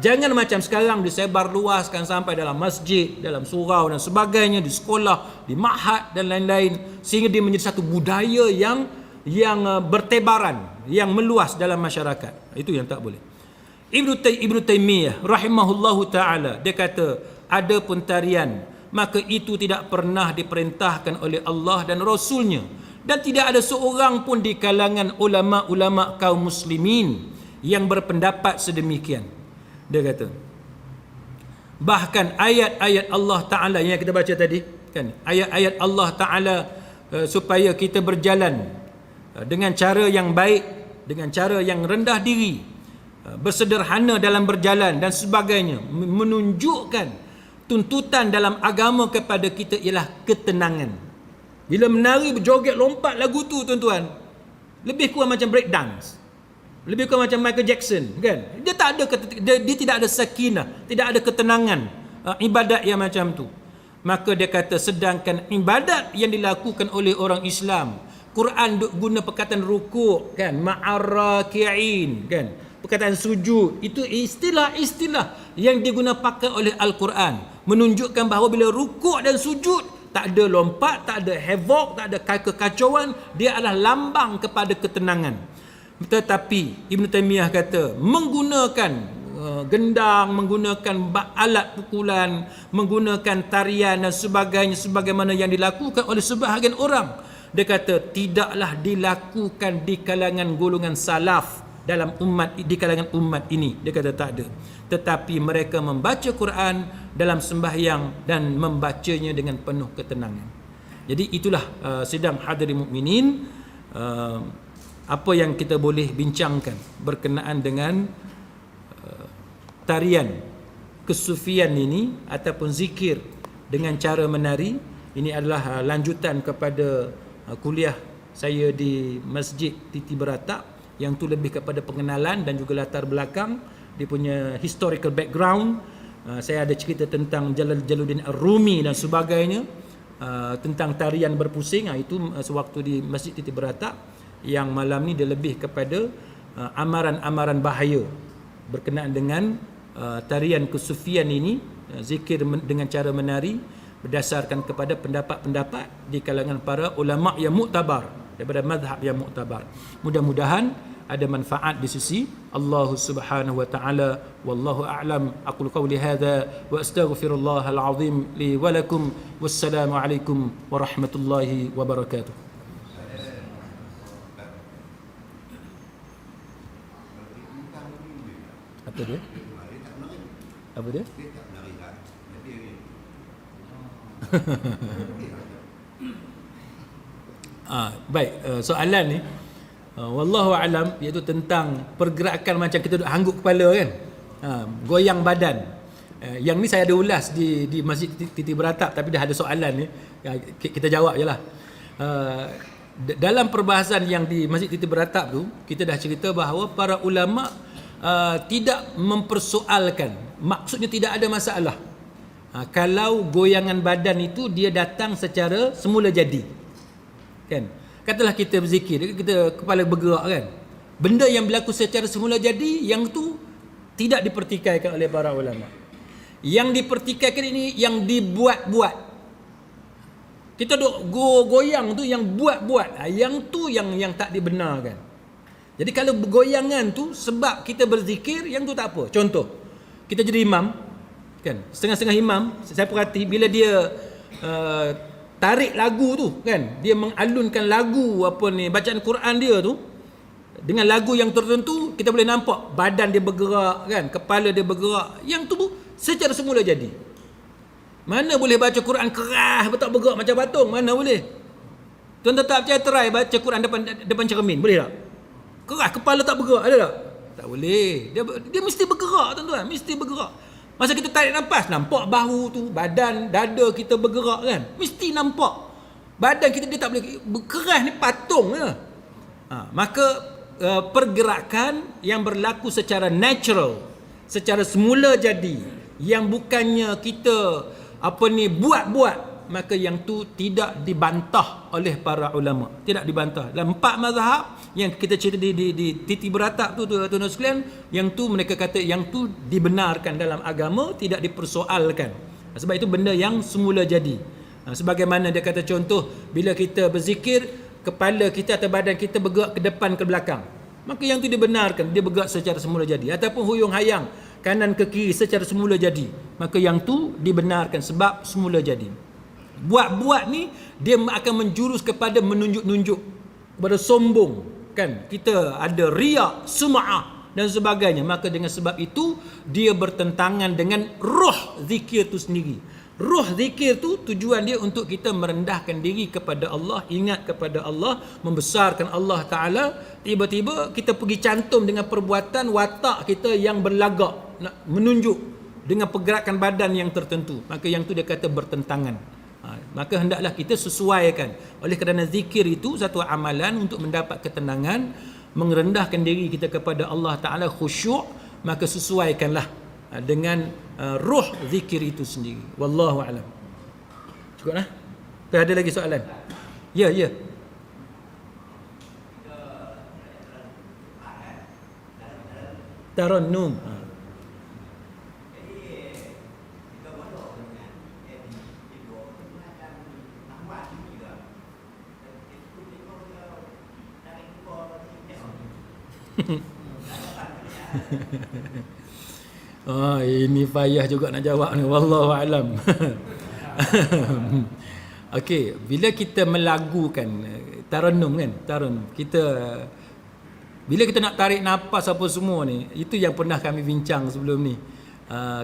Jangan macam sekarang disebar luaskan sampai dalam masjid, dalam surau dan sebagainya, di sekolah, di ma'had dan lain-lain, sehingga dia menjadi satu budaya yang bertebaran, yang meluas dalam masyarakat. Itu yang tak boleh. Ibnu Taimiyah rahimahullahu ta'ala, dia kata ada pun tarian, maka itu tidak pernah diperintahkan oleh Allah dan Rasulnya, dan tidak ada seorang pun di kalangan ulama-ulama kaum muslimin yang berpendapat sedemikian. Dia kata bahkan ayat-ayat Allah Ta'ala yang kita baca tadi kan, ayat-ayat Allah Ta'ala supaya kita berjalan dengan cara yang baik, dengan cara yang rendah diri, bersederhana dalam berjalan dan sebagainya, menunjukkan tuntutan dalam agama kepada kita ialah ketenangan. Bila menari, berjoget, lompat lagu tu tuan-tuan, lebih kurang macam break dance, lebih kurang macam Michael Jackson kan. Dia tidak ada sakinah, tidak ada ketenangan ibadat yang macam tu. Maka dia kata sedangkan ibadat yang dilakukan oleh orang Islam, Quran guna perkataan rukuk kan, ma'arraki'in kan, perkataan sujud, itu istilah-istilah yang diguna pakai oleh Al-Quran, menunjukkan bahawa bila rukuk dan sujud tak ada lompat, tak ada havoc, tak ada kekacauan, dia adalah lambang kepada ketenangan. Tetapi Ibn Taimiyah kata menggunakan gendang, menggunakan alat pukulan, menggunakan tarian dan sebagainya, sebagaimana yang dilakukan oleh sebahagian orang, dia kata tidaklah dilakukan di kalangan golongan salaf dalam umat, di kalangan umat ini. Dia kata tak ada. Tetapi mereka membaca Quran dalam sembahyang dan membacanya dengan penuh ketenangan. Jadi itulah sidang hadirin mukminin, apa yang kita boleh bincangkan berkenaan dengan tarian kesufian ini ataupun zikir dengan cara menari. Ini adalah lanjutan kepada kuliah saya di Masjid Titi Beratak, yang tu lebih kepada pengenalan dan juga latar belakang dia punya historical background. Saya ada cerita tentang Jalaluddin Ar-Rumi dan sebagainya, tentang tarian berpusing. Itu sewaktu di Masjid Titi Beratak. Yang malam ni dia lebih kepada amaran-amaran bahaya berkenaan dengan tarian kesufian ini, zikir dengan cara menari, berdasarkan kepada pendapat-pendapat di kalangan para ulama yang muktabar, daripada mazhab yang muktabar. Mudah-mudahan ada manfaat di sisi Allah Subhanahu wa taala. Wallahu a'lam. Aqulu qawli hadza wa astaghfirullahal azim li wa lakum. Wassalamu alaikum warahmatullahi wabarakatuh. Apa dia? Apa dia? Baik, soalan ni wallahu alam, iaitu tentang pergerakan macam kita duduk hangguk kepala kan, goyang badan. Yang ni saya ada ulas di Masjid Titi Beratak, tapi dah ada soalan ni, kita jawab je lah. Dalam perbahasan yang di Masjid Titi Beratak tu, kita dah cerita bahawa para ulama tidak mempersoalkan, maksudnya tidak ada masalah kalau goyangan badan itu dia datang secara semula jadi, kan? Katalah kita berzikir, kita kepala bergerak kan, benda yang berlaku secara semula jadi, yang tu tidak dipertikaikan oleh para ulama. Yang dipertikaikan ini yang dibuat-buat. Kita duk goyang tu yang buat-buat, yang tu yang tak dibenarkan. Jadi kalau goyangan tu sebab kita berzikir, yang tu tak apa. Contoh, kita jadi imam kan, setengah-setengah imam, saya perhati bila dia tarik lagu tu kan, dia mengalunkan lagu apa ni, bacaan Quran dia tu dengan lagu yang tertentu, kita boleh nampak badan dia bergerak kan, kepala dia bergerak, yang tu secara semula jadi. Mana boleh baca Quran keras betul bergerak macam batung, mana boleh? Tuan-tuan tak percaya, try baca Quran depan cermin, boleh tak? Keras, kepala tak bergerak, ada tak? Tak boleh. Dia mesti bergerak tuan-tuan, mesti bergerak. Masa kita tarik nafas, nampak bahu tu, badan, dada kita bergerak kan, mesti nampak. Badan kita dia tak boleh keras, ni patung je. Maka pergerakan yang berlaku secara natural, secara semula jadi, yang bukannya kita buat-buat, maka yang tu tidak dibantah oleh para ulama, tidak dibantah. Dalam 4 mazhab yang kita cerita di Titi Beratak tu tuan-tuan sekalian, yang tu mereka kata yang tu dibenarkan dalam agama, tidak dipersoalkan. Sebab itu benda yang semula jadi. Sebagaimana dia kata contoh, bila kita berzikir, kepala kita atau badan kita bergerak ke depan ke belakang, maka yang tu dibenarkan, dia bergerak secara semula jadi. Ataupun huyung hayang kanan ke kiri secara semula jadi, maka yang tu dibenarkan sebab semula jadi. Buat-buat ni dia akan menjurus kepada menunjuk-nunjuk, kepada sombong kan, kita ada riak, sum'ah dan sebagainya. Maka dengan sebab itu dia bertentangan dengan roh zikir tu sendiri. Roh zikir tu tujuan dia untuk kita merendahkan diri kepada Allah, ingat kepada Allah, membesarkan Allah Ta'ala. Tiba-tiba kita pergi cantum dengan perbuatan watak kita yang berlagak, nak menunjuk dengan pergerakan badan yang tertentu, maka yang tu dia kata bertentangan. Maka hendaklah kita sesuaikan. Oleh kerana zikir itu satu amalan untuk mendapat ketenangan, merendahkan diri kita kepada Allah Ta'ala, khusyuk, maka sesuaikanlah dengan roh zikir itu sendiri. Wallahu a'lam. Cukup lah? Ada lagi soalan? Ya. Tarannum. Ini payah juga nak jawab ni, wallahu alam. Okey, bila kita melagukan tarannum kan, tarannum, kita Bila kita nak tarik nafas apa semua ni, itu yang pernah kami bincang sebelum ni.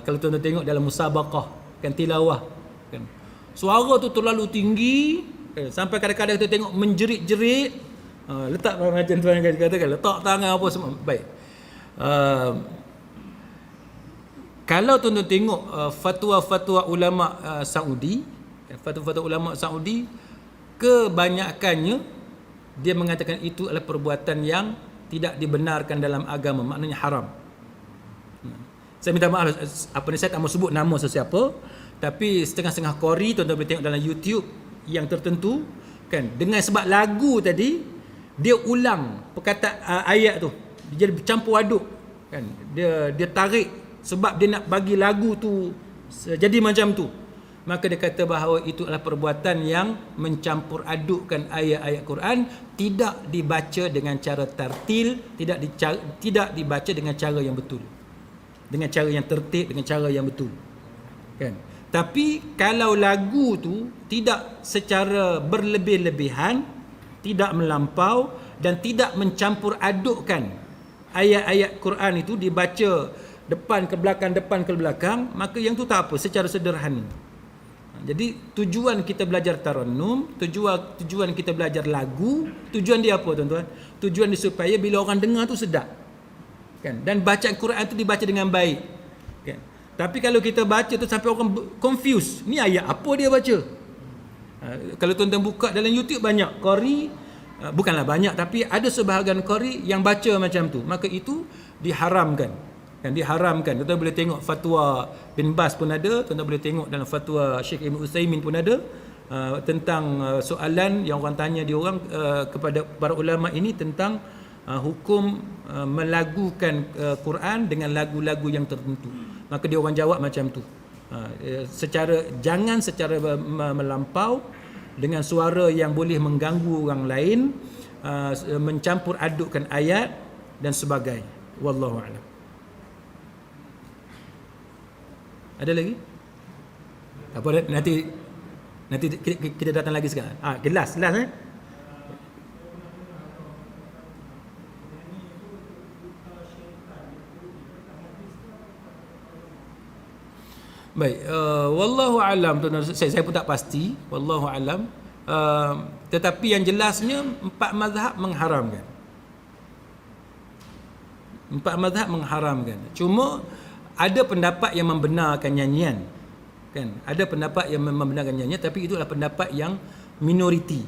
Kalau tuan-tuan tengok dalam musabaqah kan tilawah kan, suara tu terlalu tinggi sampai kadang-kadang kita tengok menjerit-jerit. Letak macam tuan katakan, letak tangan apa semua. Baik. Kalau tuan-tuan tengok fatwa-fatwa ulama Saudi, fatwa-fatwa ulama Saudi, kebanyakannya dia mengatakan itu adalah perbuatan yang tidak dibenarkan dalam agama, maknanya haram. Saya minta maaf apa ni, saya tak mau sebut nama sesiapa, tapi setengah-setengah qori tuan-tuan boleh tengok dalam YouTube yang tertentu kan, dengan sebab lagu tadi dia ulang perkataan ayat tu, dia jadi campur aduk kan, dia tarik sebab dia nak bagi lagu tu jadi macam tu, maka dia kata bahawa itu adalah perbuatan yang mencampur adukkan ayat-ayat Quran, tidak dibaca dengan cara tartil, tidak dibaca dengan cara yang betul, dengan cara yang tertib, dengan cara yang betul kan. Tapi kalau lagu tu tidak secara berlebih-lebihan, tidak melampau dan tidak mencampur adukkan ayat-ayat Quran itu, dibaca depan ke belakang, maka yang tu tak apa, secara sederhana. Jadi tujuan kita belajar tarannum, tujuan kita belajar lagu, tujuan dia apa tuan-tuan? Tujuan dia supaya bila orang dengar tu sedap kan, dan bacaan Quran tu dibaca dengan baik kan. Tapi kalau kita baca tu sampai orang confuse, ni ayat apa dia baca? Kalau tuan-tuan buka dalam YouTube banyak qari, bukanlah banyak tapi ada sebahagian qari yang baca macam tu, maka itu diharamkan kan, diharamkan. Tuan-tuan boleh tengok fatwa bin Bas pun ada, tuan-tuan boleh tengok dalam fatwa Syekh Ibn Utsaimin pun ada tentang soalan yang orang tanya dia orang kepada para ulama ini tentang hukum melagukan Quran dengan lagu-lagu yang tertentu. Maka dia orang jawab macam tu, jangan secara melampau dengan suara yang boleh mengganggu orang lain, mencampur adukkan ayat dan sebagainya. Wallahu a'lam. Ada lagi? Apa nanti kita datang lagi sekarang. Last Baik, wallahu alam tuan-tuan, saya pun tak pasti, wallahu alam. Tetapi yang jelasnya empat mazhab mengharamkan. Cuma ada pendapat yang membenarkan nyanyian kan, ada pendapat yang membenarkan nyanyian, tapi itu adalah pendapat yang minoriti.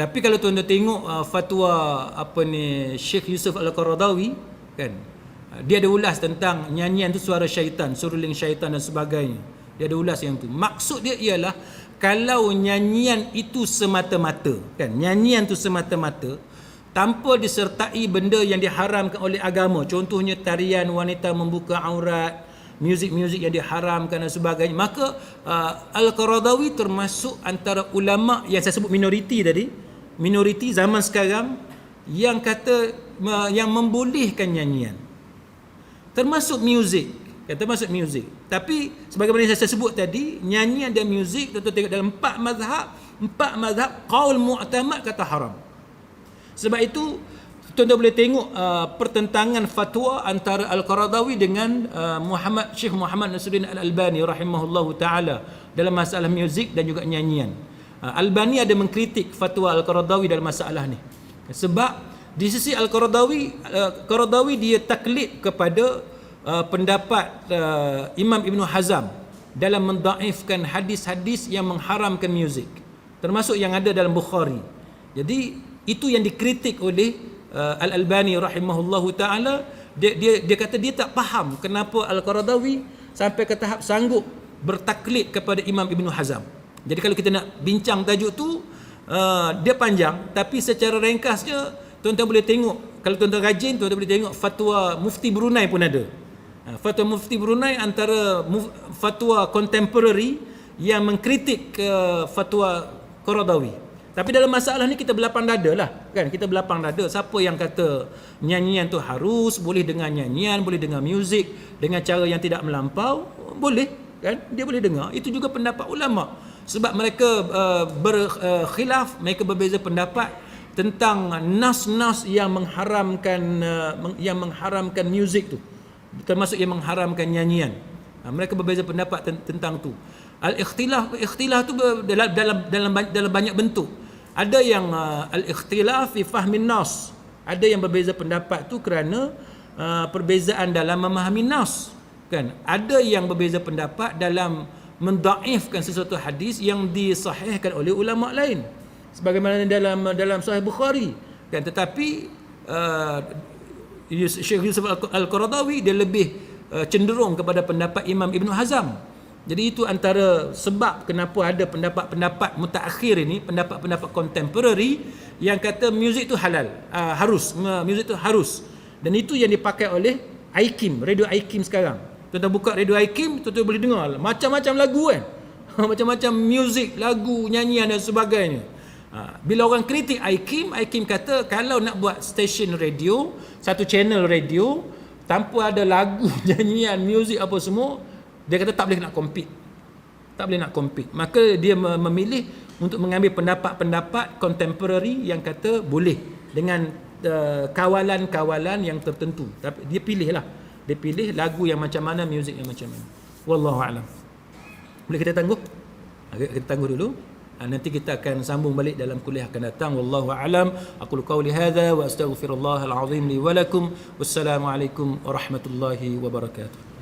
Tapi kalau tuan-tuan tengok fatwa Syekh Yusuf Al-Qaradawi kan, dia ada ulas tentang nyanyian tu suara syaitan, suruling syaitan dan sebagainya. Dia ada ulas yang tu. Maksud dia ialah kalau nyanyian itu semata-mata kan, nyanyian tu semata-mata tanpa disertai benda yang diharamkan oleh agama, contohnya tarian wanita membuka aurat, muzik-muzik yang diharamkan dan sebagainya, maka Al-Qaradawi termasuk antara ulama yang saya sebut minoriti tadi, minoriti zaman sekarang yang kata yang membolehkan nyanyian, termasuk muzik. Tapi sebagaimana yang saya sebut tadi, nyanyian dan muzik tuan-tuan tengok dalam empat mazhab qaul mu'tamad kata haram. Sebab itu tuan-tuan boleh tengok pertentangan fatwa antara Al-Qaradawi dengan Syekh Muhammad Nasruddin Al-Albani rahimahullahu taala dalam masalah muzik dan juga nyanyian. Albani ada mengkritik fatwa Al-Qaradawi dalam masalah ni. Sebab di sisi Al-Qaradawi dia taklid kepada pendapat Imam Ibn Hazm dalam mendaifkan hadis-hadis yang mengharamkan muzik, termasuk yang ada dalam Bukhari. Jadi itu yang dikritik oleh Al-Albani rahimahullahu taala. Dia kata dia tak faham kenapa Al-Qaradawi sampai ke tahap sanggup bertaklid kepada Imam Ibn Hazm. Jadi kalau kita nak bincang tajuk tu, dia panjang, tapi secara ringkasnya tuan-tuan boleh tengok, kalau tuan-tuan rajin, tuan-tuan boleh tengok fatwa Mufti Brunei pun ada. Fatwa Mufti Brunei antara fatwa contemporary yang mengkritik fatwa Qaradawi. Tapi dalam masalah ni kita berlapang dada lah kan, kita berlapang dada. Siapa yang kata nyanyian tu harus, boleh dengar nyanyian, boleh dengar muzik dengan cara yang tidak melampau, boleh kan, dia boleh dengar. Itu juga pendapat ulama. Sebab mereka berkhilaf, mereka berbeza pendapat tentang nas-nas yang mengharamkan muzik tu, termasuk yang mengharamkan nyanyian. Mereka berbeza pendapat tentang tu. Al-ikhtilaf tu dalam banyak bentuk. Ada yang al-ikhtilaf fi fahmin nas. Ada yang berbeza pendapat tu kerana perbezaan dalam memahami nas, kan? Ada yang berbeza pendapat dalam mendaifkan sesuatu hadis yang disahihkan oleh ulama lain, sebagaimana dalam Sahih Bukhari, kan? Tetapi Syekh Yusuf Al-Qaradawi dia lebih cenderung kepada pendapat Imam Ibn Hazm. Jadi itu antara sebab kenapa ada pendapat-pendapat mutaakhir ini, pendapat-pendapat contemporary yang kata muzik itu halal, muzik itu harus. Dan itu yang dipakai oleh IKIM, radio IKIM sekarang. Tuan-tuan buka radio IKIM, tuan-tuan boleh dengar macam-macam lagu, kan? Macam-macam muzik, lagu, nyanyian dan sebagainya. Bila orang kritik IKIM kata kalau nak buat stesen radio, satu channel radio tanpa ada lagu, nyanyian, muzik apa semua, dia kata tak boleh nak compete. Maka dia memilih untuk mengambil pendapat-pendapat contemporary yang kata boleh dengan kawalan-kawalan yang tertentu. Tapi dia pilih lagu yang macam mana, muzik yang macam mana. Wallahu a'lam. Boleh kita tangguh? Kita tangguh dulu. Nanti kita akan sambung balik dalam kuliah akan datang. Wallahu a'lam. Aqulu qawli hadza wa astaghfirullahal azim li wa lakum. Wassalamu alaikum warahmatullahi wabarakatuh.